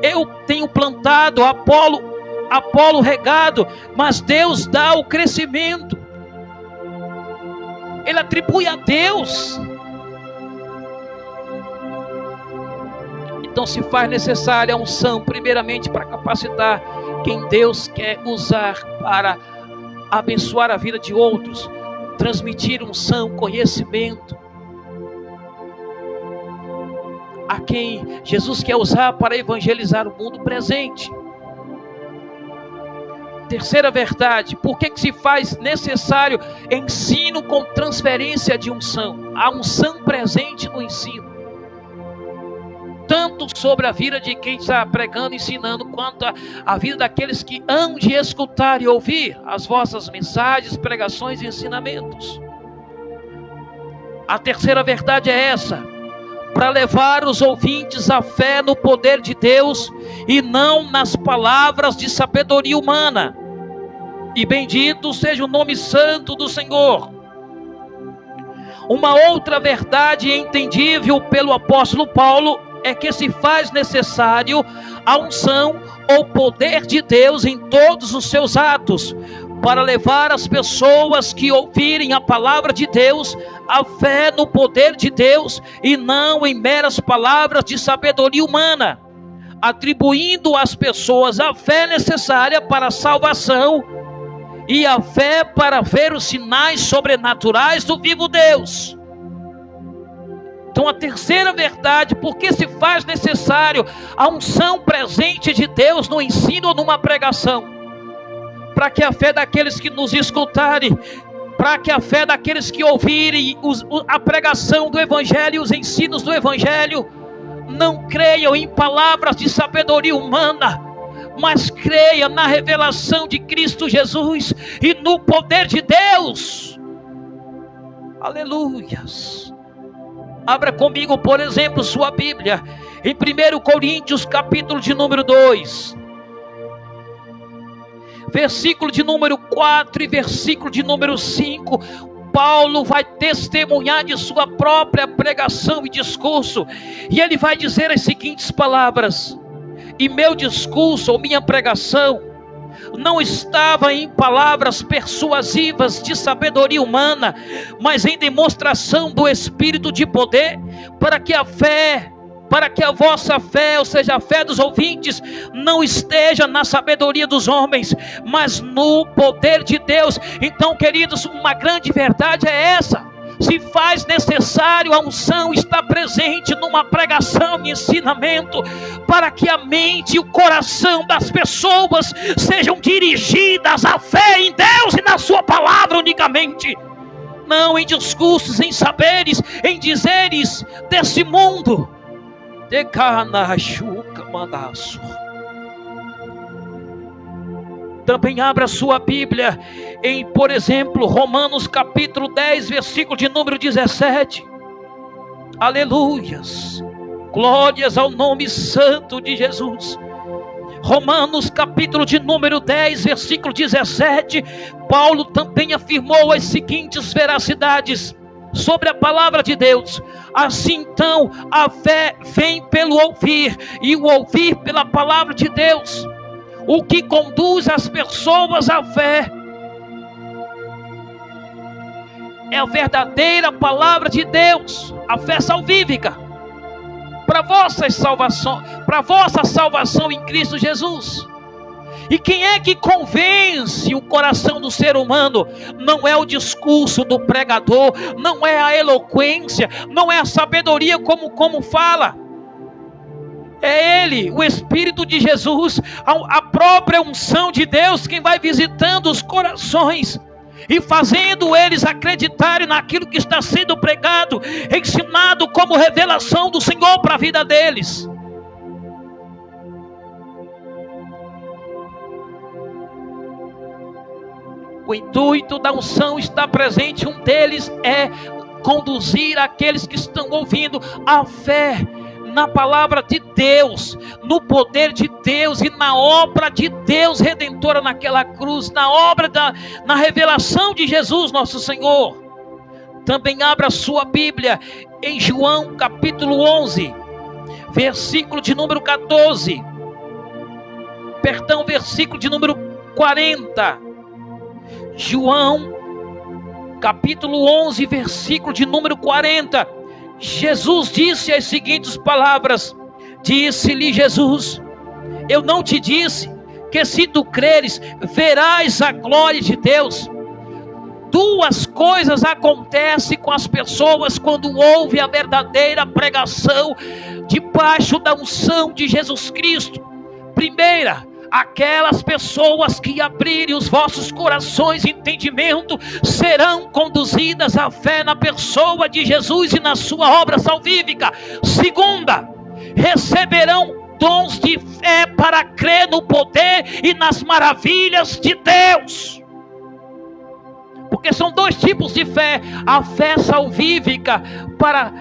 A: eu tenho plantado, Apolo regado, mas Deus dá o crescimento. Ele atribui a Deus. Então se faz necessária a unção, primeiramente para capacitar quem Deus quer usar para abençoar a vida de outros. transmitir unção, conhecimento a quem Jesus quer usar para evangelizar o mundo presente. Terceira verdade, por que se faz necessário ensino com transferência de unção? A unção presente no ensino, tanto sobre a vida de quem está pregando, ensinando, quanto a vida daqueles que hão de escutar e ouvir as vossas mensagens, pregações e ensinamentos. A terceira verdade é essa: para levar os ouvintes à fé no poder de Deus e não nas palavras de sabedoria humana. E bendito seja o nome santo do Senhor. Uma outra verdade entendível pelo apóstolo Paulo é que se faz necessário a unção ou poder de Deus em todos os seus atos, para levar as pessoas que ouvirem a palavra de Deus à fé no poder de Deus e não em meras palavras de sabedoria humana, atribuindo às pessoas a fé necessária para a salvação e a fé para ver os sinais sobrenaturais do vivo Deus. Então, a terceira verdade, por que se faz necessário a unção presente de Deus no ensino ou numa pregação? Para que a fé daqueles que nos escutarem, para que a fé daqueles que ouvirem a pregação do Evangelho, os ensinos do Evangelho, não creiam em palavras de sabedoria humana, mas creiam na revelação de Cristo Jesus e no poder de Deus. Aleluias. Abra comigo, por exemplo, sua Bíblia, em 1 Coríntios, capítulo de número 2. Versículo de número 4 e versículo de número 5, Paulo vai testemunhar de sua própria pregação e discurso, e ele vai dizer as seguintes palavras: e meu discurso ou minha pregação não estava em palavras persuasivas de sabedoria humana, mas em demonstração do Espírito de poder, para que a vossa fé, ou seja, a fé dos ouvintes, não esteja na sabedoria dos homens, mas no poder de Deus. Então, queridos, uma grande verdade é essa: se faz necessário a unção estar presente numa pregação e ensinamento, para que a mente e o coração das pessoas sejam dirigidas à fé em Deus e na sua palavra unicamente, não em discursos, em saberes, em dizeres desse mundo. Também abra sua Bíblia em, por exemplo, Romanos capítulo 10, versículo de número 17. Aleluias, glórias ao nome santo de Jesus. Romanos capítulo de número 10, versículo 17, Paulo também afirmou as seguintes veracidades sobre a palavra de Deus: assim então a fé vem pelo ouvir, e o ouvir pela palavra de Deus. O que conduz as pessoas à fé é a verdadeira palavra de Deus, a fé salvífica, para vossa salvação em Cristo Jesus. E quem é que convence o coração do ser humano? Não é o discurso do pregador, não é a eloquência, não é a sabedoria como fala. É Ele, o Espírito de Jesus, a própria unção de Deus, quem vai visitando os corações e fazendo eles acreditarem naquilo que está sendo pregado, ensinado como revelação do Senhor para a vida deles. O intuito da unção está presente, um deles é conduzir aqueles que estão ouvindo à fé na palavra de Deus, no poder de Deus e na obra de Deus redentora naquela cruz, na revelação de Jesus nosso Senhor. Também abra sua Bíblia em João capítulo 11, versículo de número 14, versículo de número 40. João capítulo 11, versículo de número 40. Jesus disse as seguintes palavras: disse-lhe Jesus: eu não te disse que se tu creres verás a glória de Deus? Duas coisas acontecem com as pessoas quando ouvem a verdadeira pregação debaixo da unção de Jesus Cristo. Primeira, aquelas pessoas que abrirem os vossos corações e entendimento serão conduzidas à fé na pessoa de Jesus e na sua obra salvífica. Segunda, receberão dons de fé para crer no poder e nas maravilhas de Deus. Porque são dois tipos de fé: a fé salvífica, para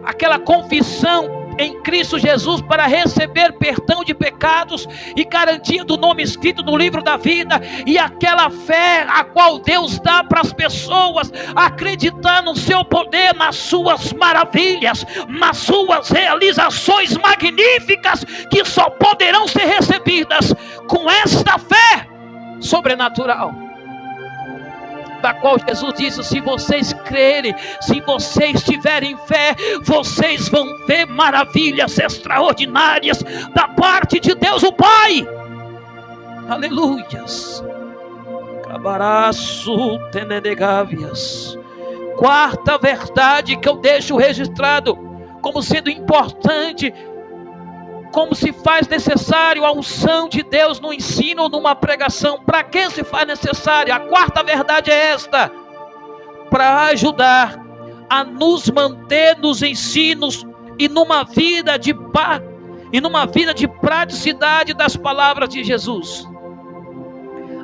A: aquela confissão em Cristo Jesus, para receber perdão de pecados e garantia do nome escrito no livro da vida, e aquela fé a qual Deus dá para as pessoas acreditar no seu poder, nas suas maravilhas, nas suas realizações magníficas, que só poderão ser recebidas com esta fé sobrenatural, da qual Jesus disse: se vocês crerem, se vocês tiverem fé, vocês vão ver maravilhas extraordinárias da parte de Deus o Pai. Aleluias. Cabaraço tenedegávias. Quarta verdade que eu deixo registrado como sendo importante, como se faz necessário a unção de Deus no ensino ou numa pregação. Para que se faz necessário? A quarta verdade é esta: para ajudar a nos manter nos ensinos e numa vida de praticidade das palavras de Jesus.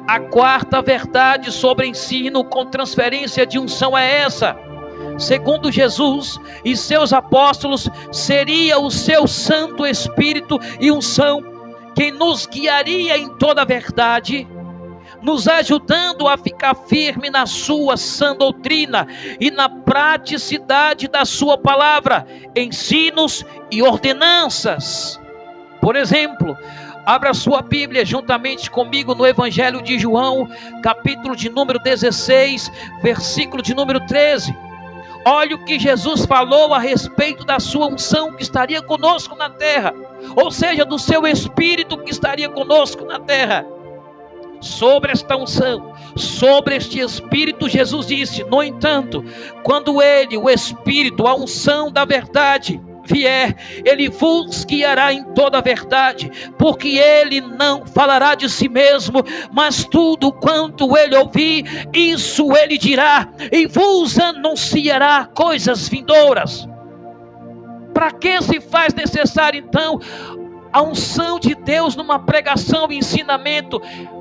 A: A quarta verdade sobre ensino com transferência de unção é essa: segundo Jesus e seus apóstolos, seria o seu Santo Espírito e unção quem nos guiaria em toda a verdade, nos ajudando a ficar firme na sua sã doutrina e na praticidade da sua palavra, ensinos e ordenanças. Por exemplo, abra sua Bíblia juntamente comigo no Evangelho de João, capítulo de número 16, versículo de número 13. Olha o que Jesus falou a respeito da sua unção que estaria conosco na terra, ou seja, do seu Espírito que estaria conosco na terra. Sobre esta unção, sobre este Espírito, Jesus disse: no entanto, quando Ele, o Espírito, a unção da verdade, vier, Ele vos guiará em toda a verdade, porque Ele não falará de si mesmo, mas tudo quanto Ele ouvir, isso Ele dirá, e vos anunciará coisas vindouras. Para que se faz necessário então a unção de Deus numa pregação e ensinamento?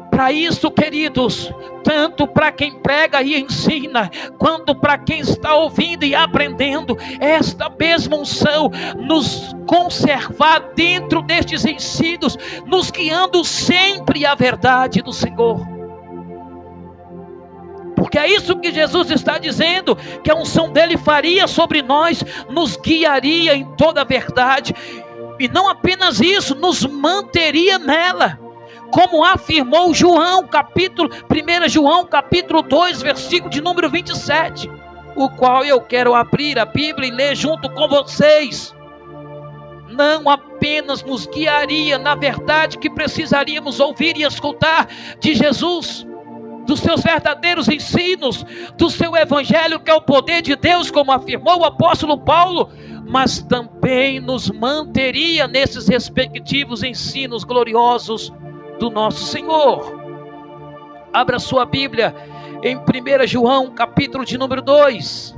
A: Para isso, queridos, tanto para quem prega e ensina, quanto para quem está ouvindo e aprendendo, esta mesma unção nos conservar dentro destes ensinos, nos guiando sempre à verdade do Senhor. Porque é isso que Jesus está dizendo, que a unção dele faria sobre nós, nos guiaria em toda a verdade, e não apenas isso, nos manteria nela. Como afirmou João, 1 João capítulo 2, versículo de número 27, o qual eu quero abrir a Bíblia e ler junto com vocês. Não apenas nos guiaria na verdade que precisaríamos ouvir e escutar de Jesus, dos seus verdadeiros ensinos, do seu evangelho que é o poder de Deus, como afirmou o apóstolo Paulo, mas também nos manteria nesses respectivos ensinos gloriosos do nosso Senhor. Abra sua Bíblia em 1 João capítulo de número 2.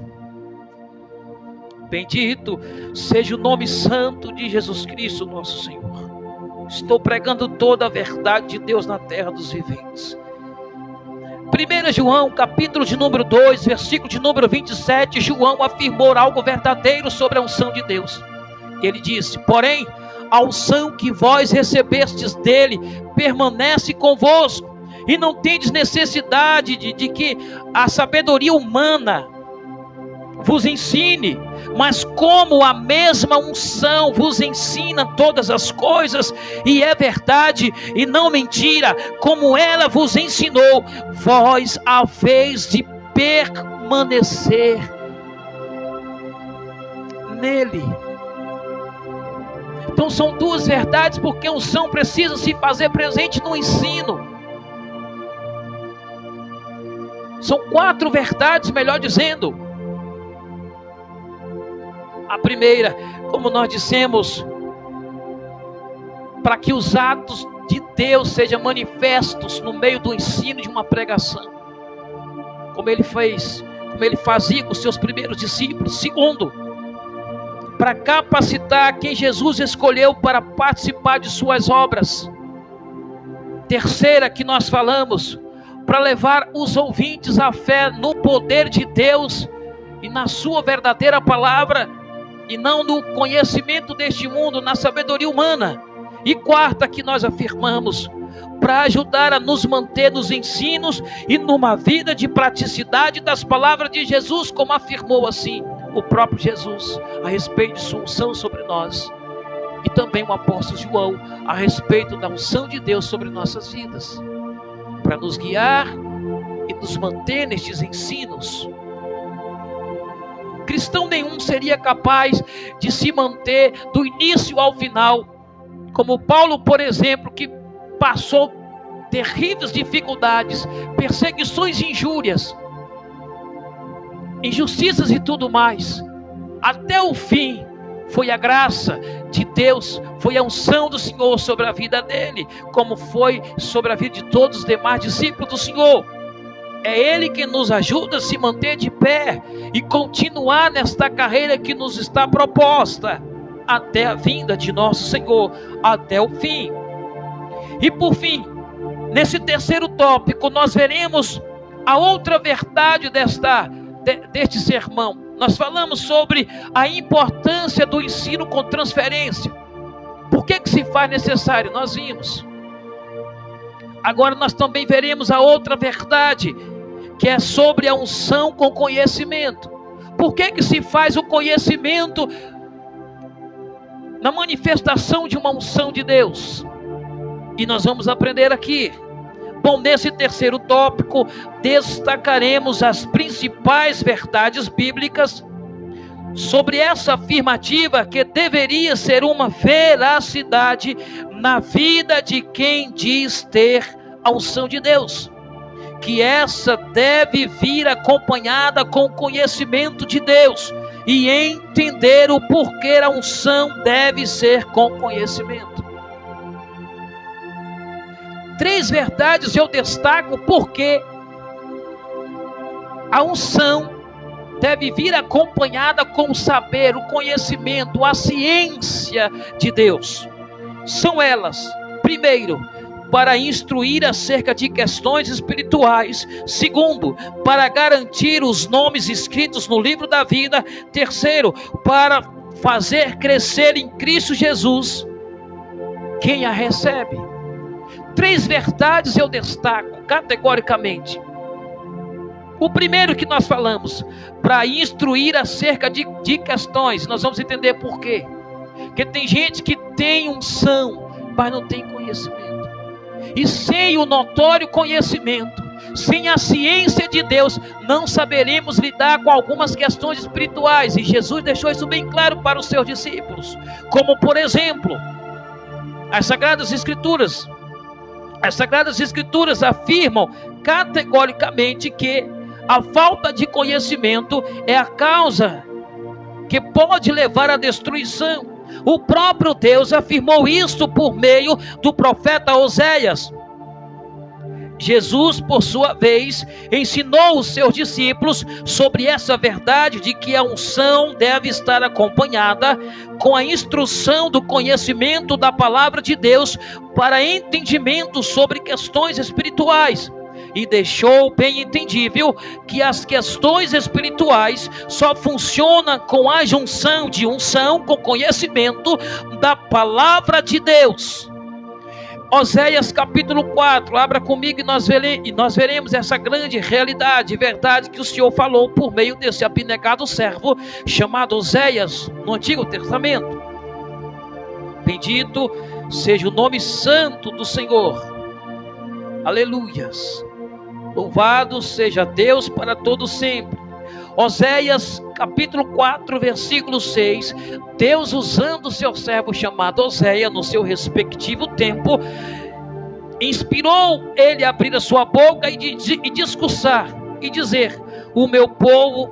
A: Bendito seja o nome santo de Jesus Cristo nosso Senhor. Estou pregando toda a verdade de Deus na terra dos viventes. 1 João capítulo de número 2, versículo de número 27, João afirmou algo verdadeiro sobre a unção de Deus. Ele disse: porém, a unção que vós recebestes dele permanece convosco, e não tendes necessidade de que a sabedoria humana vos ensine, mas como a mesma unção vos ensina todas as coisas, e é verdade e não mentira, como ela vos ensinou, vós haveis de permanecer nele. Então são duas verdades, porque a unção precisa se fazer presente no ensino. São 4 verdades, melhor dizendo. A primeira, como nós dissemos, para que os atos de Deus sejam manifestos no meio do ensino de uma pregação, como ele fazia com os seus primeiros discípulos. Segundo, para capacitar quem Jesus escolheu para participar de suas obras. Terceira, que nós falamos, para levar os ouvintes à fé no poder de Deus e na sua verdadeira palavra, e não no conhecimento deste mundo, na sabedoria humana. E quarta, que nós afirmamos, para ajudar a nos manter nos ensinos e numa vida de praticidade das palavras de Jesus, como afirmou assim o próprio Jesus a respeito de sua unção sobre nós, e também o apóstolo João a respeito da unção de Deus sobre nossas vidas, para nos guiar e nos manter nestes ensinos. Cristão nenhum seria capaz de se manter do início ao final, como Paulo, por exemplo, que passou terríveis dificuldades, perseguições e injúrias, injustiças e tudo mais. Até o fim foi a graça de Deus, foi a unção do Senhor sobre a vida dele, como foi sobre a vida de todos os demais discípulos do Senhor. É Ele que nos ajuda a se manter de pé e continuar nesta carreira que nos está proposta, até a vinda de nosso Senhor, até o fim. E por fim, nesse terceiro tópico, nós veremos a outra verdade deste sermão. Nós falamos sobre a importância do ensino com transferência. Por que se faz necessário? Nós vimos. Agora nós também veremos a outra verdade, que é sobre a unção com conhecimento. Por que se faz o conhecimento na manifestação de uma unção de Deus? E nós vamos aprender aqui. Bom, nesse terceiro tópico, destacaremos as principais verdades bíblicas sobre essa afirmativa que deveria ser uma veracidade na vida de quem diz ter a unção de Deus, que essa deve vir acompanhada com o conhecimento de Deus e entender o porquê a unção deve ser com conhecimento. 3 verdades eu destaco porque a unção deve vir acompanhada com o saber, o conhecimento, a ciência de Deus. São elas: primeiro, para instruir acerca de questões espirituais; segundo, para garantir os nomes escritos no livro da vida; terceiro, para fazer crescer em Cristo Jesus quem a recebe. 3 verdades eu destaco categoricamente. O primeiro que nós falamos, para instruir acerca de questões. Nós vamos entender por quê. Porque tem gente que tem unção, mas não tem conhecimento. E sem o notório conhecimento, sem a ciência de Deus, não saberemos lidar com algumas questões espirituais. E Jesus deixou isso bem claro para os seus discípulos. Como, por exemplo, as Sagradas Escrituras. As Sagradas Escrituras afirmam categoricamente que a falta de conhecimento é a causa que pode levar à destruição. O próprio Deus afirmou isso por meio do profeta Oséias. Jesus, por sua vez, ensinou os seus discípulos sobre essa verdade de que a unção deve estar acompanhada com a instrução do conhecimento da palavra de Deus para entendimento sobre questões espirituais. E deixou bem entendível que as questões espirituais só funcionam com a junção de unção com conhecimento da palavra de Deus. Oséias capítulo 4, abra comigo e nós veremos essa grande realidade, verdade que o Senhor falou por meio desse abnegado servo chamado Oséias no Antigo Testamento. Bendito seja o nome santo do Senhor. Aleluias. Louvado seja Deus para todo sempre. Oséias capítulo 4, versículo 6, Deus, usando o seu servo chamado Oséias no seu respectivo tempo, inspirou ele a abrir a sua boca e discursar e dizer: o meu povo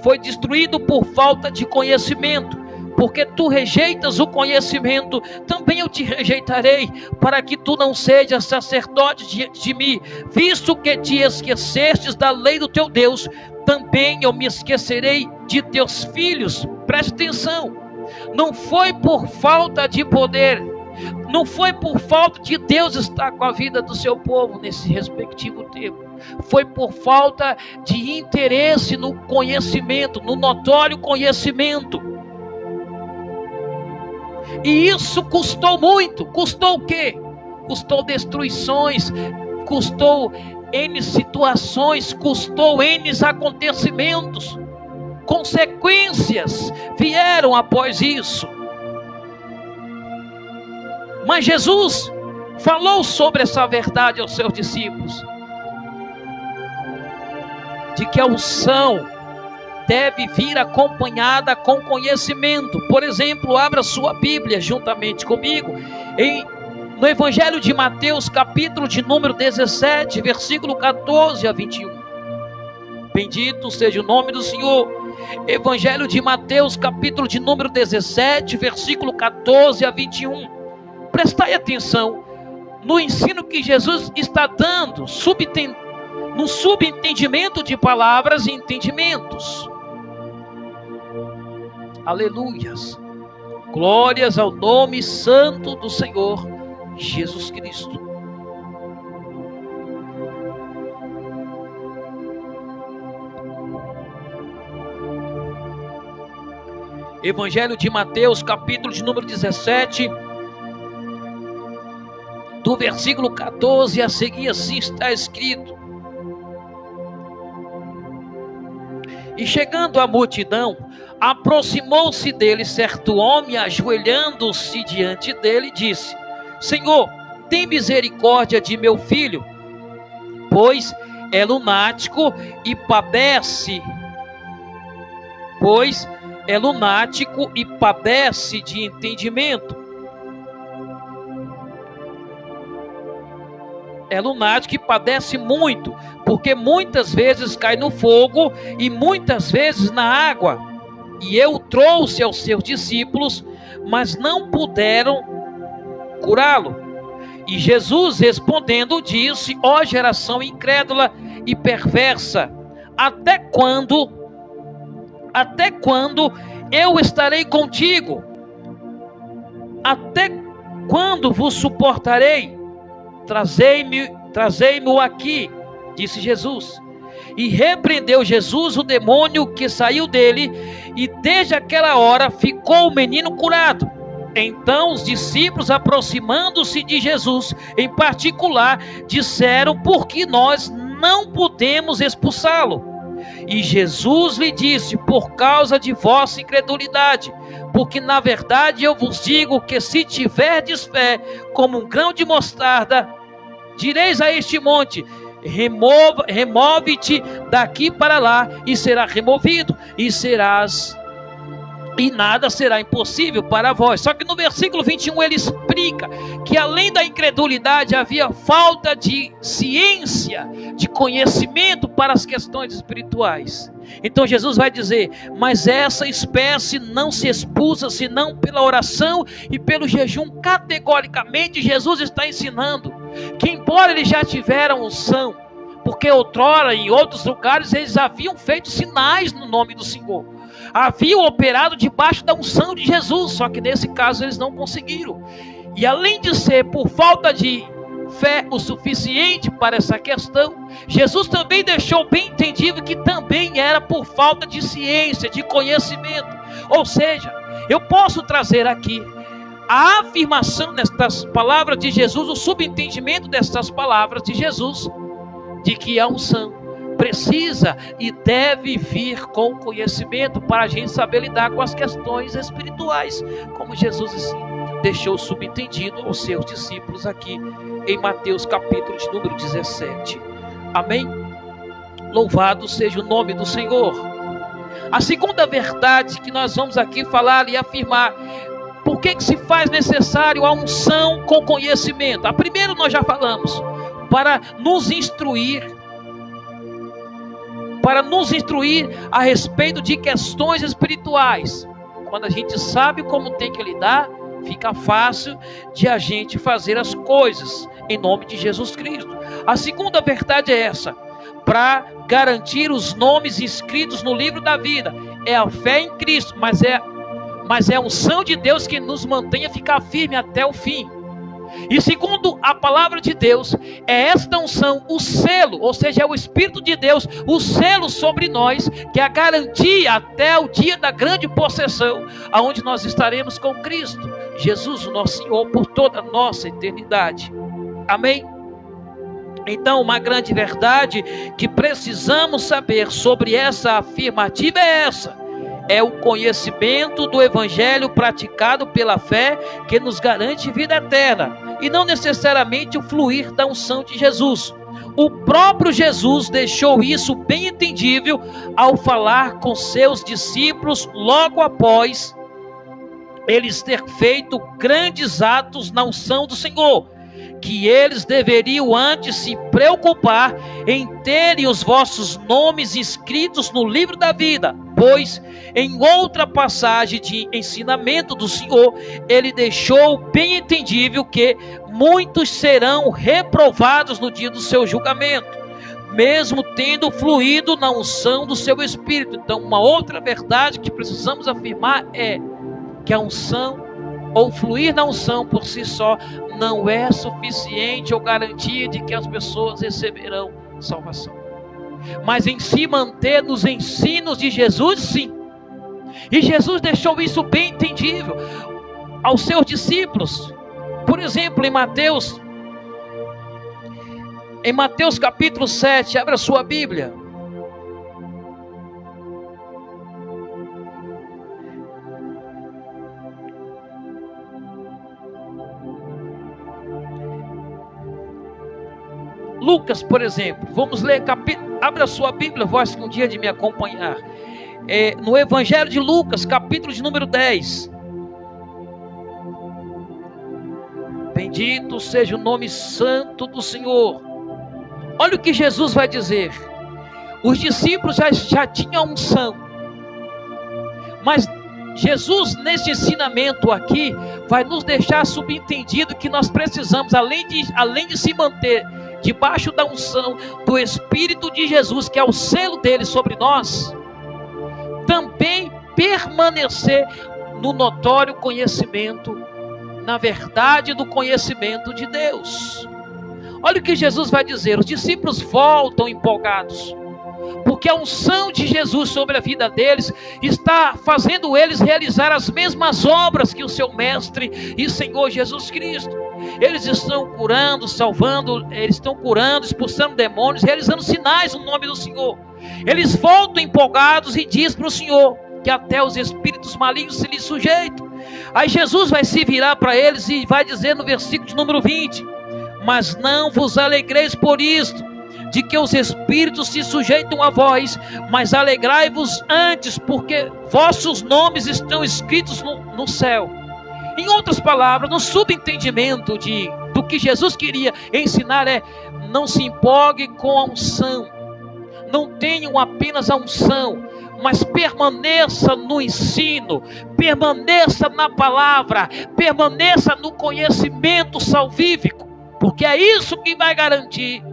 A: foi destruído por falta de conhecimento. Porque tu rejeitas o conhecimento, também eu te rejeitarei, para que tu não sejas sacerdote diante de mim. Visto que te esquecestes da lei do teu Deus, também eu me esquecerei de teus filhos. Preste atenção, não foi por falta de poder, não foi por falta de Deus estar com a vida do seu povo nesse respectivo tempo. Foi por falta de interesse no conhecimento, no notório conhecimento. E isso custou muito. Custou o quê? Custou destruições, custou N situações, custou N acontecimentos. Consequências vieram após isso. Mas Jesus falou sobre essa verdade aos seus discípulos, de que a unção deve vir acompanhada com conhecimento. Por exemplo, abra sua Bíblia juntamente comigo no Evangelho de Mateus, capítulo de número 17, versículo 14 a 21. Bendito seja o nome do Senhor. Evangelho de Mateus, capítulo de número 17, versículo 14 a 21. Prestai atenção no ensino que Jesus está dando, no subentendimento de palavras e entendimentos. Aleluias, glórias ao nome santo do Senhor Jesus Cristo. Evangelho de Mateus, capítulo de número 17, do versículo 14 a seguir, assim está escrito: e chegando a multidão, aproximou-se dele certo homem, ajoelhando-se diante dele, disse: Senhor, tem misericórdia de meu filho, pois é lunático e padece de entendimento. É lunático e padece muito, porque muitas vezes cai no fogo e muitas vezes na água. E eu trouxe aos seus discípulos, mas não puderam curá-lo. E Jesus respondendo disse: ó geração incrédula e perversa, até quando eu estarei contigo? Até quando vos suportarei? Trazei-mo aqui, disse Jesus. E repreendeu Jesus o demônio que saiu dele, e desde aquela hora ficou o menino curado. Então os discípulos, aproximando-se de Jesus em particular, disseram: por que nós não podemos expulsá-lo? E Jesus lhe disse: por causa de vossa incredulidade. Porque na verdade eu vos digo que se tiverdes fé como um grão de mostarda, direis a este monte: remove-te daqui para lá, e será removido, e nada será impossível para vós. Só que no versículo 21 ele explica que além da incredulidade havia falta de ciência, de conhecimento para as questões espirituais. Então Jesus vai dizer: mas essa espécie não se expulsa senão pela oração e pelo jejum. Categoricamente Jesus está ensinando que, embora eles já tiveram unção, porque outrora em outros lugares eles haviam feito sinais no nome do Senhor, haviam operado debaixo da unção de Jesus, só que nesse caso eles não conseguiram. E além de ser por falta de fé o suficiente para essa questão, Jesus também deixou bem entendido que também era por falta de ciência, de conhecimento. Ou seja, eu posso trazer aqui a afirmação nestas palavras de Jesus, o subentendimento destas palavras de Jesus, de que a unção precisa e deve vir com conhecimento para a gente saber lidar com as questões espirituais, como Jesus deixou subentendido aos seus discípulos aqui em Mateus capítulo de número 17. Amém? Louvado seja o nome do Senhor. A segunda verdade que nós vamos aqui falar e afirmar: por que se faz necessário a unção com conhecimento? A primeira nós já falamos: para nos instruir para nos instruir a respeito de questões espirituais. Quando a gente sabe como tem que lidar, fica fácil de a gente fazer as coisas em nome de Jesus Cristo. A segunda verdade é essa: para garantir os nomes inscritos no livro da vida, é a fé em Cristo, mas é a unção de Deus que nos mantém a ficar firme até o fim. E segundo a palavra de Deus, é esta unção, o selo, ou seja, é o Espírito de Deus, o selo sobre nós, que é a garantia até o dia da grande possessão, aonde nós estaremos com Cristo, Jesus, o nosso Senhor, por toda a nossa eternidade. Amém? Então, uma grande verdade que precisamos saber sobre essa afirmativa é essa: é o conhecimento do Evangelho praticado pela fé que nos garante vida eterna, e não necessariamente o fluir da unção de Jesus. O próprio Jesus deixou isso bem entendível ao falar com seus discípulos logo após eles ter feito grandes atos na unção do Senhor, que eles deveriam antes se preocupar em terem os vossos nomes inscritos no livro da vida, pois em outra passagem de ensinamento do Senhor, ele deixou bem entendível que muitos serão reprovados no dia do seu julgamento, mesmo tendo fluído na unção do seu Espírito. Então, uma outra verdade que precisamos afirmar é que a unção, ou fluir na unção por si só, não é suficiente ou garantia de que as pessoas receberão salvação. Mas em se manter nos ensinos de Jesus, sim. E Jesus deixou isso bem entendível aos seus discípulos. Por exemplo, em Mateus capítulo 7, abra sua Bíblia. Lucas, por exemplo, vamos ler, abra sua Bíblia, vós que um dia de me acompanhar, no Evangelho de Lucas, capítulo de número 10, bendito seja o nome santo do Senhor. Olha o que Jesus vai dizer. Os discípulos já tinham unção, mas Jesus, nesse ensinamento aqui, vai nos deixar subentendido que nós precisamos, além de se manter debaixo da unção do Espírito de Jesus, que é o selo dele sobre nós, também permanecer no notório conhecimento, na verdade do conhecimento de Deus. Olha o que Jesus vai dizer. Os discípulos voltam empolgados, porque a unção de Jesus sobre a vida deles está fazendo eles realizar as mesmas obras que o seu Mestre e Senhor Jesus Cristo. Eles estão curando, salvando, eles estão curando, expulsando demônios, realizando sinais no nome do Senhor. Eles voltam empolgados e diz para o Senhor que até os espíritos malignos se lhes sujeitam. Aí Jesus vai se virar para eles e vai dizer no versículo de número 20: mas não vos alegreis por isto, de que os espíritos se sujeitam a vós, mas alegrai-vos antes, porque vossos nomes estão escritos no céu. Em outras palavras, no subentendimento do que Jesus queria ensinar é: não se empolgue com a unção, não tenham apenas a unção, mas permaneça no ensino, permaneça na palavra, permaneça no conhecimento salvífico, porque é isso que vai garantir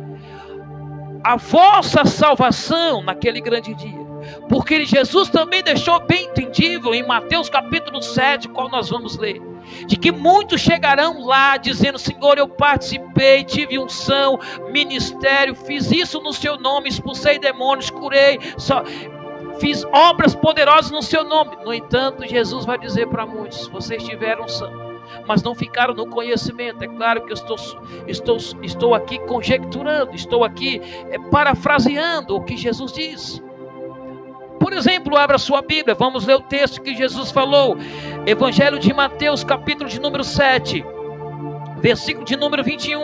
A: a vossa salvação naquele grande dia. Porque Jesus também deixou bem entendível em Mateus capítulo 7, qual nós vamos ler, de que muitos chegarão lá dizendo: Senhor, eu participei, tive unção, ministério, fiz isso no seu nome, expulsei demônios, curei, fiz obras poderosas no seu nome. No entanto, Jesus vai dizer para muitos: vocês tiveram unção, mas não ficaram no conhecimento. É claro que eu estou aqui conjecturando, estou aqui parafraseando o que Jesus diz. Por exemplo, abra sua Bíblia, vamos ler o texto que Jesus falou. Evangelho de Mateus, capítulo de número 7, versículo de número 21.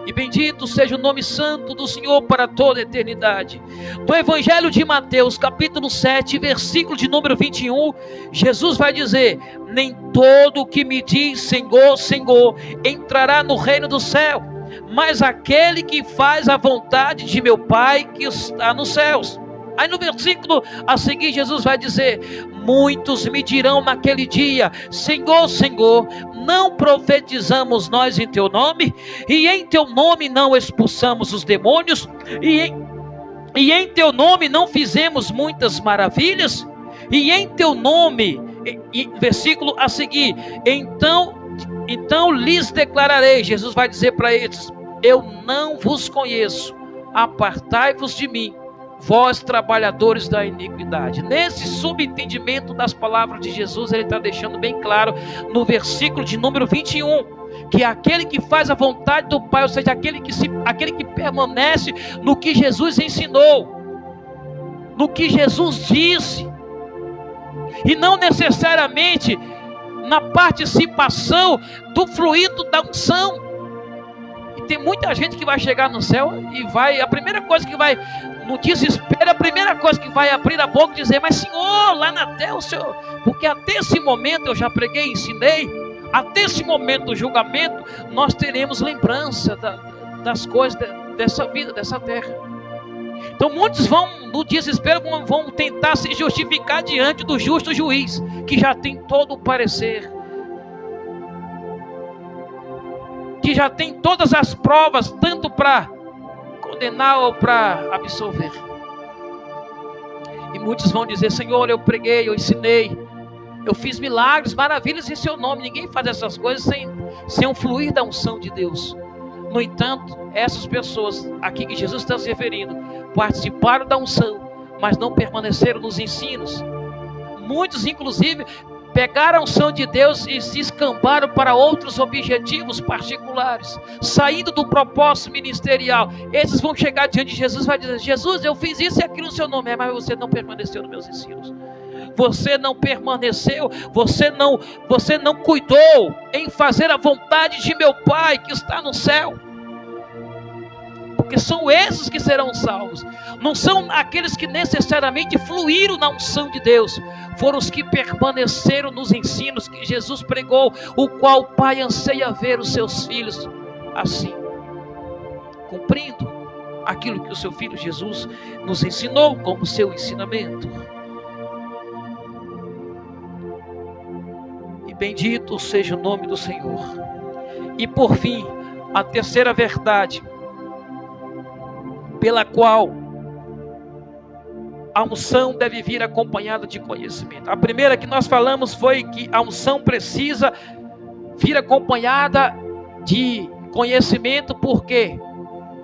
A: E bendito seja o nome santo do Senhor para toda a eternidade. Do Evangelho de Mateus, capítulo 7, versículo de número 21, Jesus vai dizer: nem todo o que me diz Senhor, Senhor, entrará no reino do céu, mas aquele que faz a vontade de meu Pai que está nos céus. Aí no versículo a seguir, Jesus vai dizer: muitos me dirão naquele dia: Senhor, Senhor, não profetizamos nós em teu nome? E em teu nome não expulsamos os demônios? E em teu nome não fizemos muitas maravilhas? E em teu nome, versículo a seguir, então lhes declararei, Jesus vai dizer para eles: eu não vos conheço, apartai-vos de mim, vós trabalhadores da iniquidade. Nesse subentendimento das palavras de Jesus, ele está deixando bem claro no versículo de número 21, que aquele que faz a vontade do Pai, ou seja, aquele que permanece no que Jesus ensinou, no que Jesus disse, e não necessariamente na participação do fluido da unção. E tem muita gente que vai chegar no céu e vai, a primeira coisa que vai, no desespero, a primeira coisa que vai abrir a boca e dizer: mas Senhor, lá na terra o Senhor, porque até esse momento eu já preguei e ensinei, até esse momento do julgamento nós teremos lembrança das coisas dessa vida, dessa terra. Então muitos vão, no desespero, vão tentar se justificar diante do justo juiz, que já tem todo o parecer, que já tem todas as provas, tanto para condenar ou para absolver. E muitos vão dizer: Senhor, eu preguei, eu ensinei, eu fiz milagres, maravilhas em seu nome. Ninguém faz essas coisas sem um fluir da unção de Deus. No entanto, essas pessoas aqui que Jesus está se referindo, participaram da unção, mas não permaneceram nos ensinos. Muitos, inclusive, pegaram a unção de Deus e se escambaram para outros objetivos particulares, saindo do propósito ministerial. Esses vão chegar diante de Jesus e vai dizer: Jesus, eu fiz isso e aquilo no seu nome, mas você não permaneceu nos meus ensinos. Você não permaneceu, você não cuidou em fazer a vontade de meu Pai que está no céu. Porque são esses que serão salvos. Não são aqueles que necessariamente fluíram na unção de Deus. Foram os que permaneceram nos ensinos que Jesus pregou, o qual o Pai anseia ver os seus filhos assim, cumprindo aquilo que o seu Filho Jesus nos ensinou como seu ensinamento. E bendito seja o nome do Senhor. E por fim, a terceira verdade pela qual a unção deve vir acompanhada de conhecimento. A primeira que nós falamos foi que a unção precisa vir acompanhada de conhecimento, porque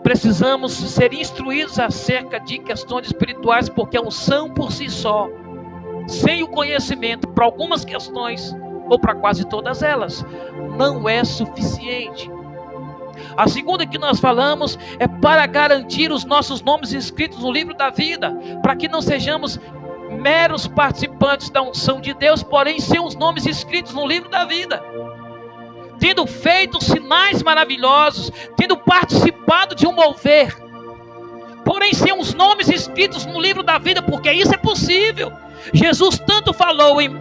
A: precisamos ser instruídos acerca de questões espirituais, porque a unção por si só, sem o conhecimento para algumas questões, ou para quase todas elas, não é suficiente. A segunda que nós falamos é para garantir os nossos nomes inscritos no livro da vida, para que não sejamos meros participantes da unção de Deus, porém sem os nomes inscritos no livro da vida, tendo feito sinais maravilhosos, tendo participado de um mover, porém sem os nomes inscritos no livro da vida, porque isso é possível. Jesus tanto falou em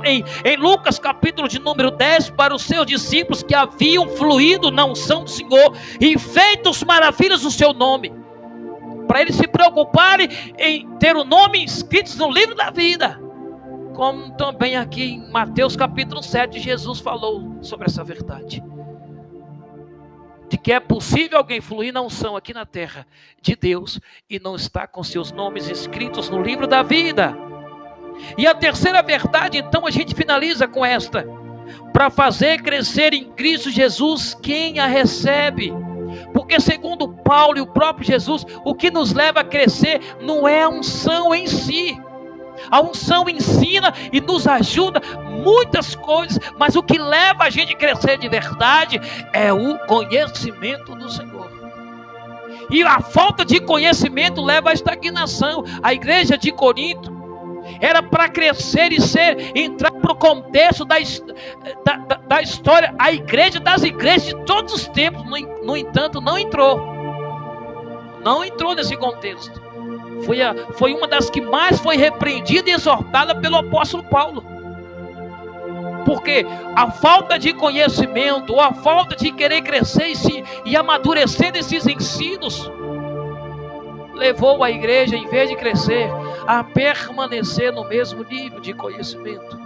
A: Lucas capítulo de número 10 para os seus discípulos que haviam fluído na unção do Senhor e feito maravilhas no seu nome, para eles se preocuparem em ter o nome inscrito no livro da vida, como também aqui em Mateus capítulo 7 Jesus falou sobre essa verdade, de que é possível alguém fluir na unção aqui na terra de Deus e não estar com seus nomes escritos no livro da vida. E a terceira verdade, então, a gente finaliza com esta: para fazer crescer em Cristo Jesus quem a recebe. Porque segundo Paulo e o próprio Jesus, o que nos leva a crescer não é a unção em si. A unção ensina e nos ajuda muitas coisas, mas o que leva a gente a crescer de verdade é o conhecimento do Senhor. E a falta de conhecimento leva à estagnação. A igreja de Corinto era para crescer e entrar para o contexto da história, a igreja das igrejas de todos os tempos. No entanto, não entrou nesse contexto. Foi uma das que mais foi repreendida e exortada pelo apóstolo Paulo, porque a falta de conhecimento, ou a falta de querer crescer e amadurecer nesses ensinos, levou a igreja, em vez de crescer, a permanecer no mesmo nível de conhecimento.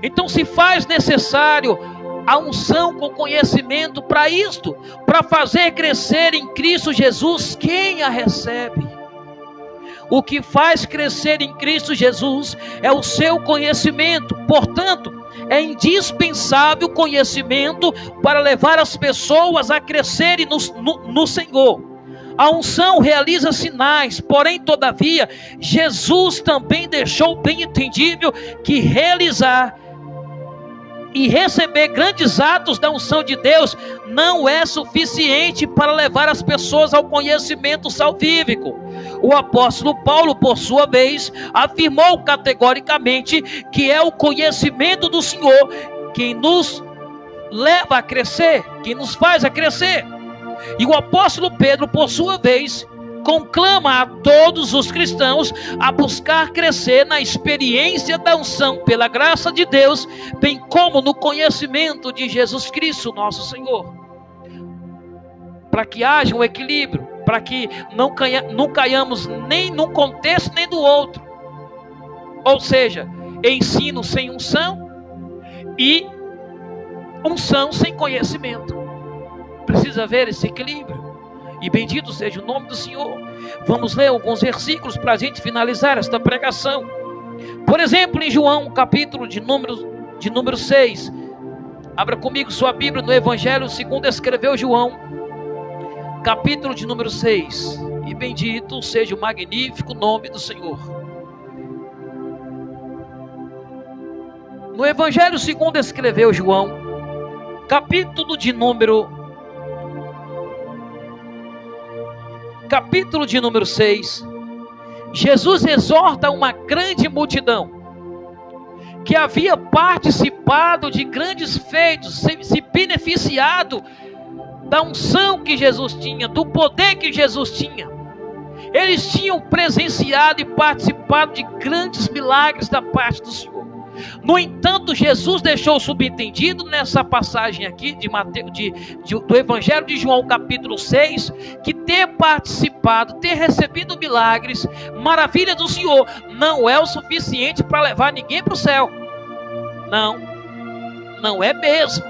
A: Então se faz necessário a unção com conhecimento para isto, para fazer crescer em Cristo Jesus quem a recebe. O que faz crescer em Cristo Jesus é o seu conhecimento. Portanto, é indispensável conhecimento para levar as pessoas a crescerem no Senhor. A unção realiza sinais, porém, todavia, Jesus também deixou bem entendível que realizar e receber grandes atos da unção de Deus não é suficiente para levar as pessoas ao conhecimento salvífico. O apóstolo Paulo, por sua vez, afirmou categoricamente que é o conhecimento do Senhor quem nos leva a crescer, quem nos faz a crescer. E o apóstolo Pedro, por sua vez, conclama a todos os cristãos a buscar crescer na experiência da unção pela graça de Deus, bem como no conhecimento de Jesus Cristo, nosso Senhor. Para que haja um equilíbrio, para que não caiamos nem num contexto nem do outro. Ou seja, ensino sem unção e unção sem conhecimento. Precisa haver esse equilíbrio. E bendito seja o nome do Senhor. Vamos ler alguns versículos para a gente finalizar esta pregação. Por exemplo, em João, capítulo de número 6. Abra comigo sua Bíblia no Evangelho segundo escreveu João, capítulo de número 6. E bendito seja o magnífico nome do Senhor. No Evangelho segundo escreveu João, capítulo de número 6, Jesus exorta uma grande multidão que havia participado de grandes feitos, se beneficiado da unção que Jesus tinha, do poder que Jesus tinha. Eles tinham presenciado e participado de grandes milagres da parte do Senhor. No entanto, Jesus deixou subentendido nessa passagem aqui do Evangelho de João, capítulo 6, que ter participado, ter recebido milagres, maravilha do Senhor, não é o suficiente para levar ninguém para o céu. Não é mesmo.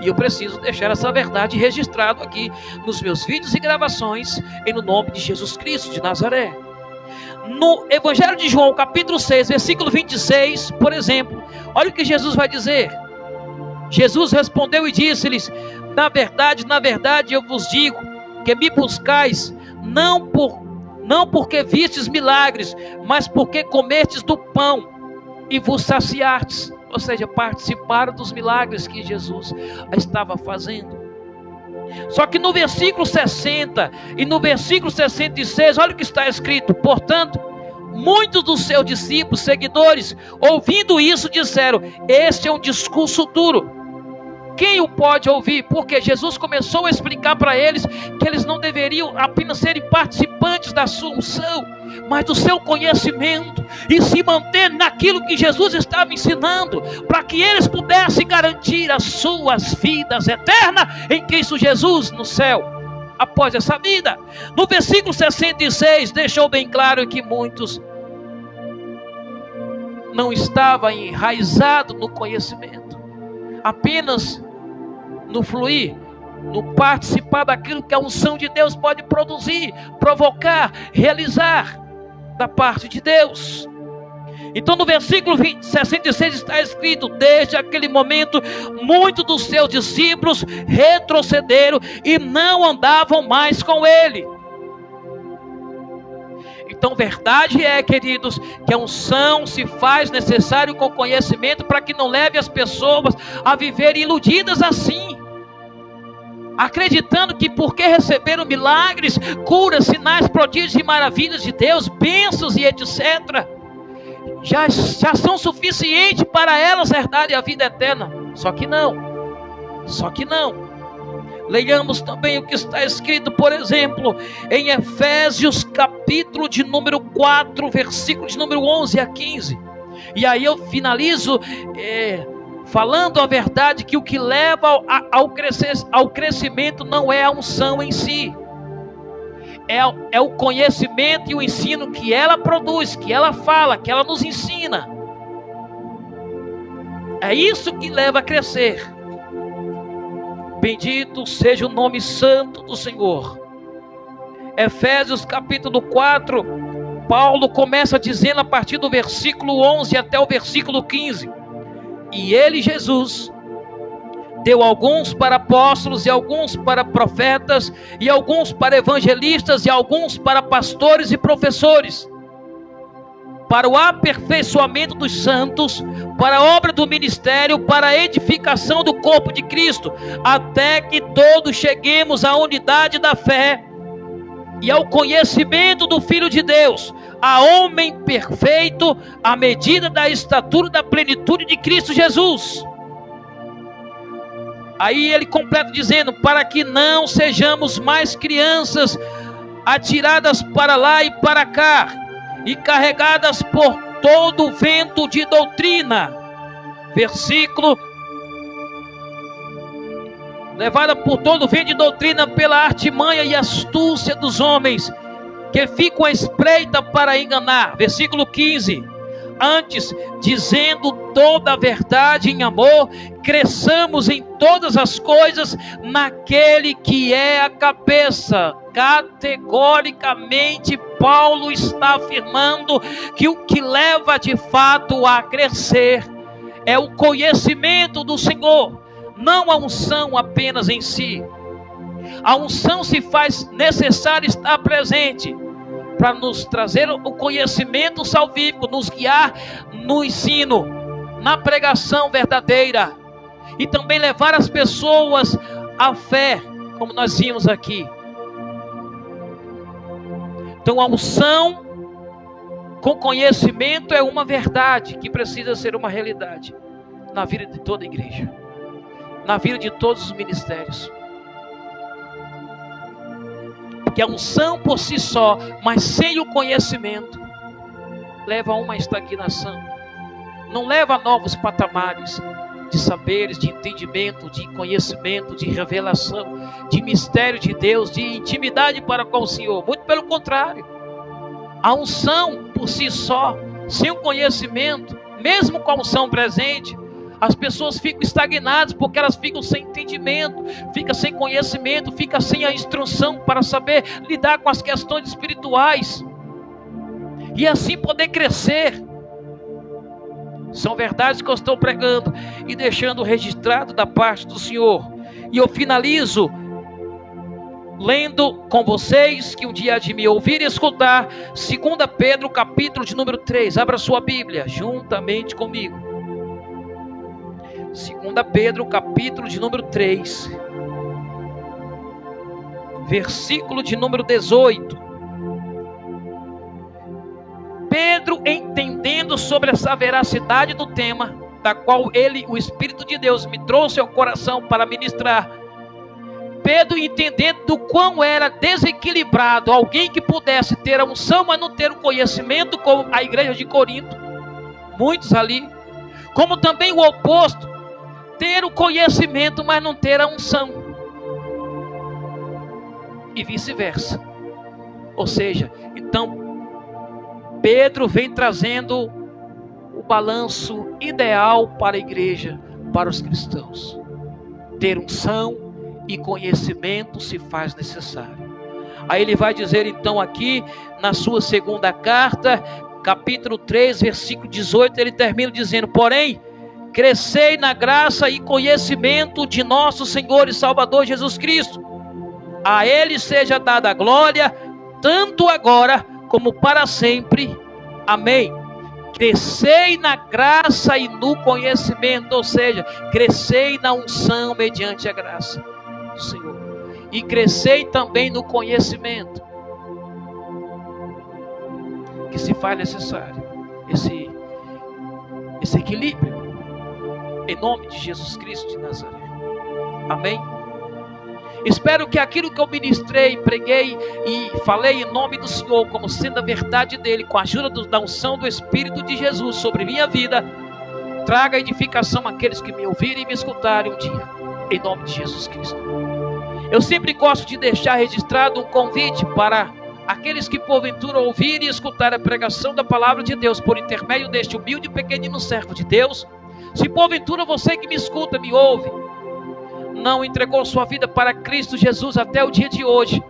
A: E eu preciso deixar essa verdade registrada aqui nos meus vídeos e gravações, em nome de Jesus Cristo de Nazaré. No Evangelho de João, capítulo 6, versículo 26, por exemplo, olha o que Jesus vai dizer. Jesus respondeu e disse-lhes: na verdade eu vos digo, que me buscais, não porque vistes milagres, mas porque comestes do pão e vos saciastes. Ou seja, participaram dos milagres que Jesus estava fazendo. Só que no versículo 60 e no versículo 66, olha o que está escrito. Portanto, muitos dos seus discípulos, seguidores, ouvindo isso, disseram: este é um discurso duro. Quem o pode ouvir? Porque Jesus começou a explicar para eles que eles não deveriam apenas serem participantes da sua unção, mas do seu conhecimento, e se manter naquilo que Jesus estava ensinando, para que eles pudessem garantir as suas vidas eternas em Cristo Jesus no céu, após essa vida. No versículo 66 deixou bem claro que muitos não estavam enraizados no conhecimento, apenas no fluir, no participar daquilo que a unção de Deus pode produzir, provocar, realizar da parte de Deus. Então no versículo 66 está escrito: desde aquele momento muitos dos seus discípulos retrocederam e não andavam mais com ele. Então verdade é, queridos, que a unção se faz necessário com conhecimento, para que não leve as pessoas a viverem iludidas assim, acreditando que porque receberam milagres, curas, sinais, prodígios e maravilhas de Deus, bênçãos e etc., já são suficientes para elas herdarem a vida eterna. Só que não. Leiamos também o que está escrito, por exemplo, em Efésios capítulo de número 4, versículo de número 11 a 15. E aí eu finalizo falando a verdade, que o que leva ao crescimento não é a unção em si. é o conhecimento e o ensino que ela produz, que ela fala, que ela nos ensina. É isso que leva a crescer. Bendito seja o nome santo do Senhor. Efésios capítulo 4, Paulo começa dizendo a partir do versículo 11 até o versículo 15. E ele, Jesus, deu alguns para apóstolos, e alguns para profetas, e alguns para evangelistas, e alguns para pastores e professores, para o aperfeiçoamento dos santos, para a obra do ministério, para a edificação do corpo de Cristo, até que todos cheguemos à unidade da fé e ao conhecimento do Filho de Deus, a homem perfeito, à medida da estatura da plenitude de Cristo Jesus. Aí ele completa dizendo: para que não sejamos mais crianças, atiradas para lá e para cá, e carregadas por todo o vento de doutrina. Versículo: levada por todo o vento de doutrina, pela artimanha e astúcia dos homens, que ficam à espreita para enganar. Versículo 15: antes, dizendo toda a verdade em amor, cresçamos em todas as coisas naquele que é a cabeça. Categoricamente, Paulo está afirmando que o que leva de fato a crescer é o conhecimento do Senhor, não a unção apenas em si. A unção se faz necessário estar presente para nos trazer o conhecimento salvífico, nos guiar no ensino, na pregação verdadeira, e também levar as pessoas à fé, como nós vimos aqui. Então a unção com conhecimento é uma verdade que precisa ser uma realidade na vida de toda a igreja, na vida de todos os ministérios. Porque a unção por si só, mas sem o conhecimento, leva a uma estagnação, não leva a novos patamares de saberes, de entendimento, de conhecimento, de revelação, de mistério de Deus, de intimidade para com o Senhor. Muito pelo contrário, a unção por si só, sem o conhecimento, mesmo com a unção presente, as pessoas ficam estagnadas, porque elas ficam sem entendimento, ficam sem conhecimento, ficam sem a instrução para saber lidar com as questões espirituais, e assim poder crescer. São verdades que eu estou pregando e deixando registrado da parte do Senhor. E eu finalizo lendo com vocês, que um dia há de me ouvir e escutar, 2 Pedro capítulo de número 3. Abra sua Bíblia juntamente comigo. 2 Pedro capítulo de número 3, versículo de número 18. Pedro, entendendo sobre essa veracidade do tema, da qual o Espírito de Deus me trouxe ao coração para ministrar, Pedro, entendendo do quão era desequilibrado alguém que pudesse ter a unção, mas não ter o conhecimento, como a igreja de Corinto, muitos ali, como também o oposto, ter o conhecimento, mas não ter a unção, e vice-versa. Ou seja, então Pedro vem trazendo o balanço ideal para a igreja, para os cristãos. Ter unção e conhecimento se faz necessário. Aí ele vai dizer então aqui, na sua segunda carta, capítulo 3, versículo 18, ele termina dizendo: porém, crescei na graça e conhecimento de nosso Senhor e Salvador Jesus Cristo. A Ele seja dada a glória, tanto agora como para sempre. Amém. Crescei na graça e no conhecimento, ou seja, crescei na unção mediante a graça do Senhor, e crescei também no conhecimento, que se faz necessário esse equilíbrio, em nome de Jesus Cristo de Nazaré. Amém. Espero que aquilo que eu ministrei, preguei e falei em nome do Senhor, como sendo a verdade dele, com a ajuda da unção do Espírito de Jesus sobre minha vida, traga edificação àqueles que me ouvirem e me escutarem um dia, em nome de Jesus Cristo. Eu sempre gosto de deixar registrado um convite para aqueles que porventura ouvirem e escutarem a pregação da palavra de Deus por intermédio deste humilde e pequenino servo de Deus. Se porventura você que me escuta, me ouve, não entregou sua vida para Cristo Jesus até o dia de hoje,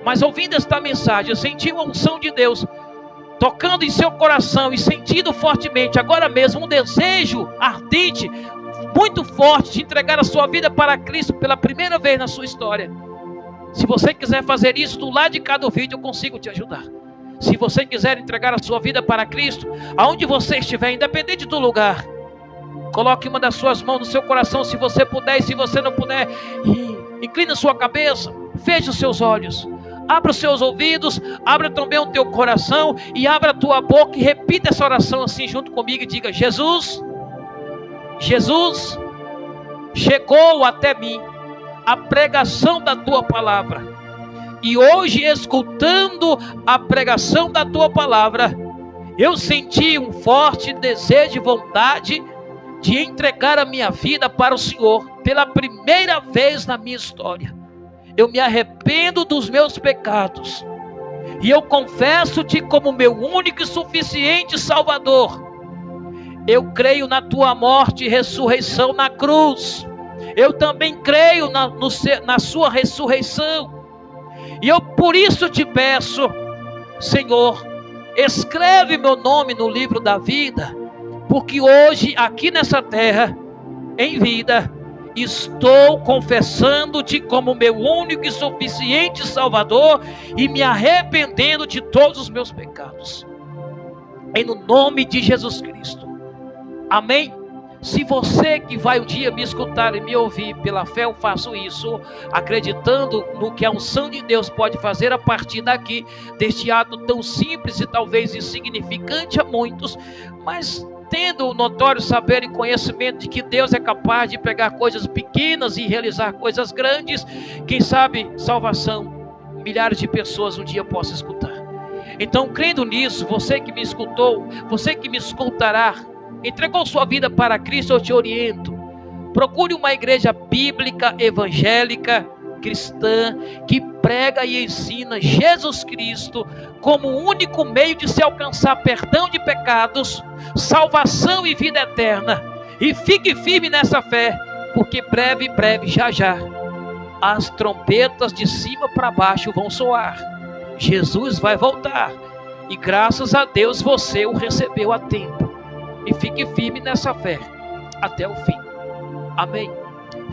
A: mas ouvindo esta mensagem, sentiu a unção de Deus tocando em seu coração e sentindo fortemente agora mesmo um desejo ardente, muito forte, de entregar a sua vida para Cristo pela primeira vez na sua história. Se você quiser fazer isso, do lado de cada vídeo eu consigo te ajudar. Se você quiser entregar a sua vida para Cristo, aonde você estiver, independente do lugar, coloque uma das suas mãos no seu coração, se você puder, e se você não puder, inclina sua cabeça, feche os seus olhos, abra os seus ouvidos, abra também o teu coração e abra a tua boca e repita essa oração assim junto comigo e diga: Jesus, Jesus, chegou até mim a pregação da tua palavra, e hoje, escutando a pregação da tua palavra, eu senti um forte desejo e vontade de entregar a minha vida para o Senhor pela primeira vez na minha história. Eu me arrependo dos meus pecados e eu confesso-te como meu único e suficiente Salvador. Eu creio na tua morte e ressurreição na cruz. Eu também creio na sua ressurreição. E eu por isso te peço, Senhor, escreve meu nome no livro da vida, porque hoje, aqui nessa terra, em vida, estou confessando-te como meu único e suficiente Salvador e me arrependendo de todos os meus pecados. Em nome de Jesus Cristo. Amém? Se você que vai um dia me escutar e me ouvir, pela fé eu faço isso, acreditando no que a unção de Deus pode fazer a partir daqui, deste ato tão simples e talvez insignificante a muitos, mas tendo o notório saber e conhecimento de que Deus é capaz de pegar coisas pequenas e realizar coisas grandes, quem sabe salvação, milhares de pessoas um dia possam escutar. Então, crendo nisso, você que me escutou, você que me escutará, entregou sua vida para Cristo, eu te oriento: procure uma igreja bíblica, evangélica, cristã, que prega e ensina Jesus Cristo como o único meio de se alcançar perdão de pecados, salvação e vida eterna. E fique firme nessa fé, porque breve, já, as trompetas de cima para baixo vão soar. Jesus vai voltar, e graças a Deus você o recebeu a tempo. E fique firme nessa fé até o fim. Amém?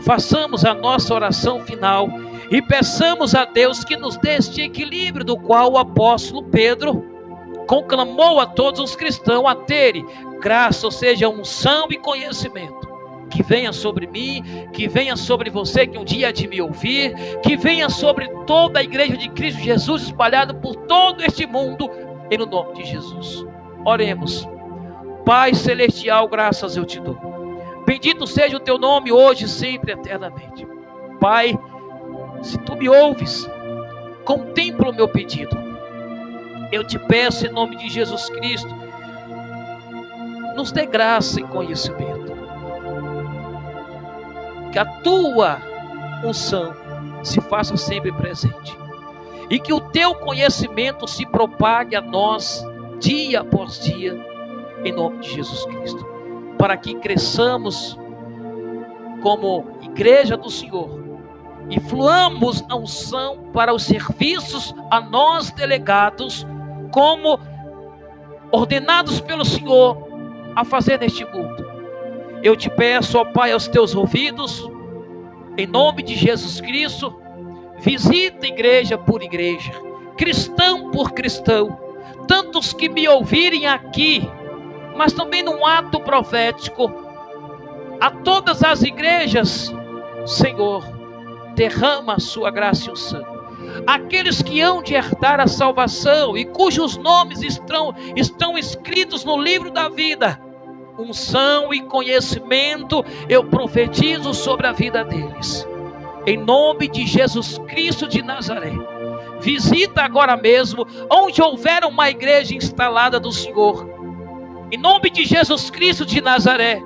A: Façamos a nossa oração final e peçamos a Deus que nos dê este equilíbrio do qual o apóstolo Pedro conclamou a todos os cristãos a terem graça, ou seja, unção e conhecimento. Que venha sobre mim, que venha sobre você que um dia há de me ouvir, que venha sobre toda a igreja de Cristo Jesus espalhada por todo este mundo, em nome de Jesus. Oremos. Pai celestial, graças eu te dou. Bendito seja o teu nome hoje, sempre, eternamente. Pai, se tu me ouves, contempla o meu pedido. Eu te peço em nome de Jesus Cristo, nos dê graça e conhecimento. Que a tua unção se faça sempre presente. E que o teu conhecimento se propague a nós, dia após dia, em nome de Jesus Cristo. Para que cresçamos como igreja do Senhor e fluamos na unção para os serviços a nós delegados, como ordenados pelo Senhor a fazer neste mundo. Eu te peço, ó Pai, aos teus ouvidos, em nome de Jesus Cristo, visita igreja por igreja, cristão por cristão, tantos que me ouvirem aqui, mas também num ato profético, a todas as igrejas, Senhor, derrama a sua graça e unção. Aqueles que hão de herdar a salvação e cujos nomes estão escritos no livro da vida, unção e conhecimento eu profetizo sobre a vida deles. Em nome de Jesus Cristo de Nazaré, visita agora mesmo onde houver uma igreja instalada do Senhor. Em nome de Jesus Cristo de Nazaré,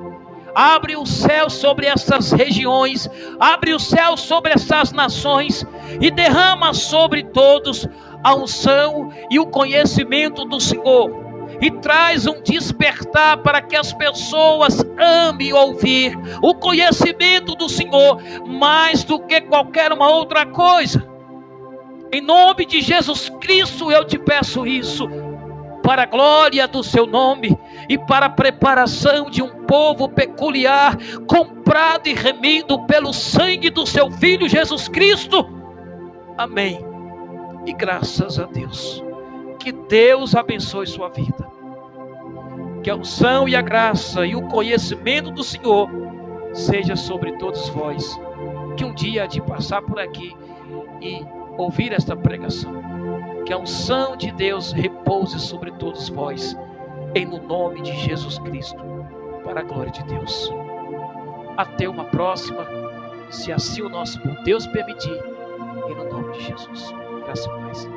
A: Abre o céu sobre essas regiões, abre o céu sobre essas nações e derrama sobre todos a unção e o conhecimento do Senhor. E traz um despertar para que as pessoas amem ouvir o conhecimento do Senhor mais do que qualquer uma outra coisa. Em nome de Jesus Cristo eu te peço isso, para a glória do seu nome e para a preparação de um povo peculiar, comprado e remido pelo sangue do seu Filho Jesus Cristo. Amém. E graças a Deus. Que Deus abençoe sua vida. Que a unção e a graça e o conhecimento do Senhor seja sobre todos vós, que um dia há de passar por aqui e ouvir esta pregação. Que a unção de Deus repouse sobre todos vós, em no nome de Jesus Cristo, para a glória de Deus. Até uma próxima, se assim o nosso bom Deus permitir, em no nome de Jesus. Graças a Deus.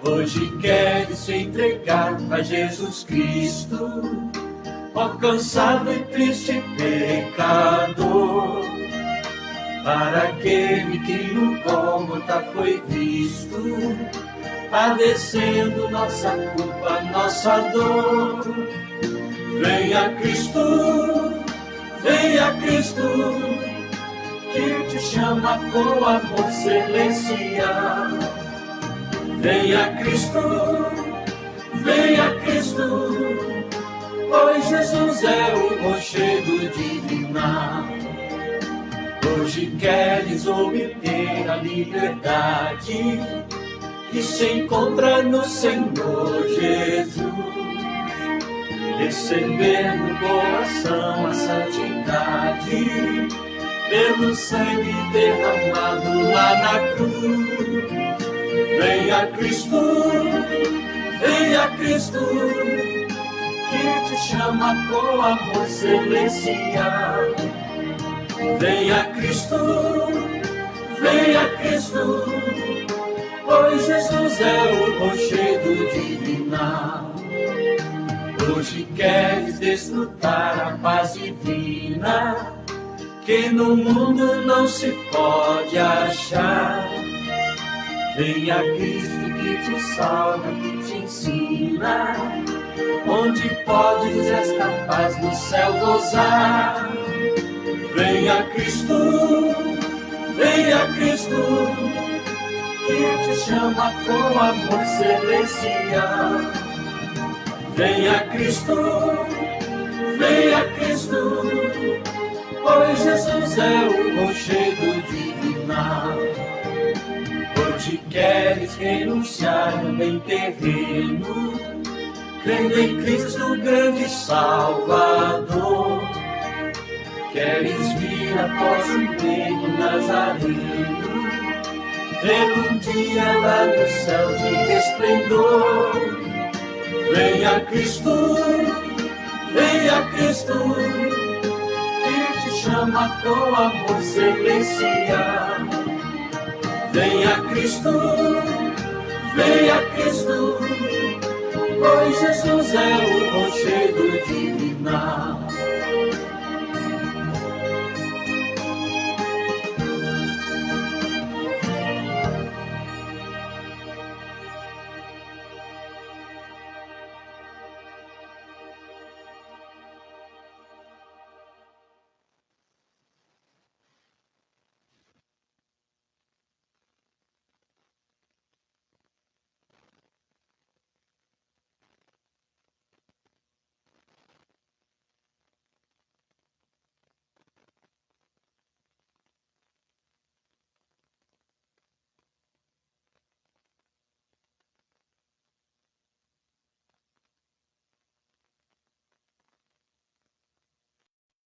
B: Hoje queres se entregar a Jesus Cristo, ó cansado e triste pecador, para aquele que no Gólgota foi visto, padecendo nossa culpa, nossa dor. Venha Cristo, que te chama com amor celestial. Venha Cristo, pois Jesus é o rochedo divinal. Hoje queres obter a liberdade que se encontra no Senhor Jesus. Receber no coração a santidade pelo sangue derramado lá na cruz. Venha Cristo, que te chama com amor celestial. Venha Cristo, pois Jesus é o rochedo divinal. Hoje queres desfrutar a paz divina, que no mundo não se pode achar. Venha Cristo que te salva, que te ensina, onde podes esta paz no céu gozar. Venha Cristo, que te chama com amor celestial. Venha Cristo, pois Jesus é o rochedo divinal. Hoje queres renunciar no bem terreno, crendo em Cristo grande Salvador. Queres vir após o meio nazareno, ver um dia lá no céu de resplendor. Venha Cristo, que te chama com amor celestial. Venha Cristo, pois Jesus é o rochedo divinal.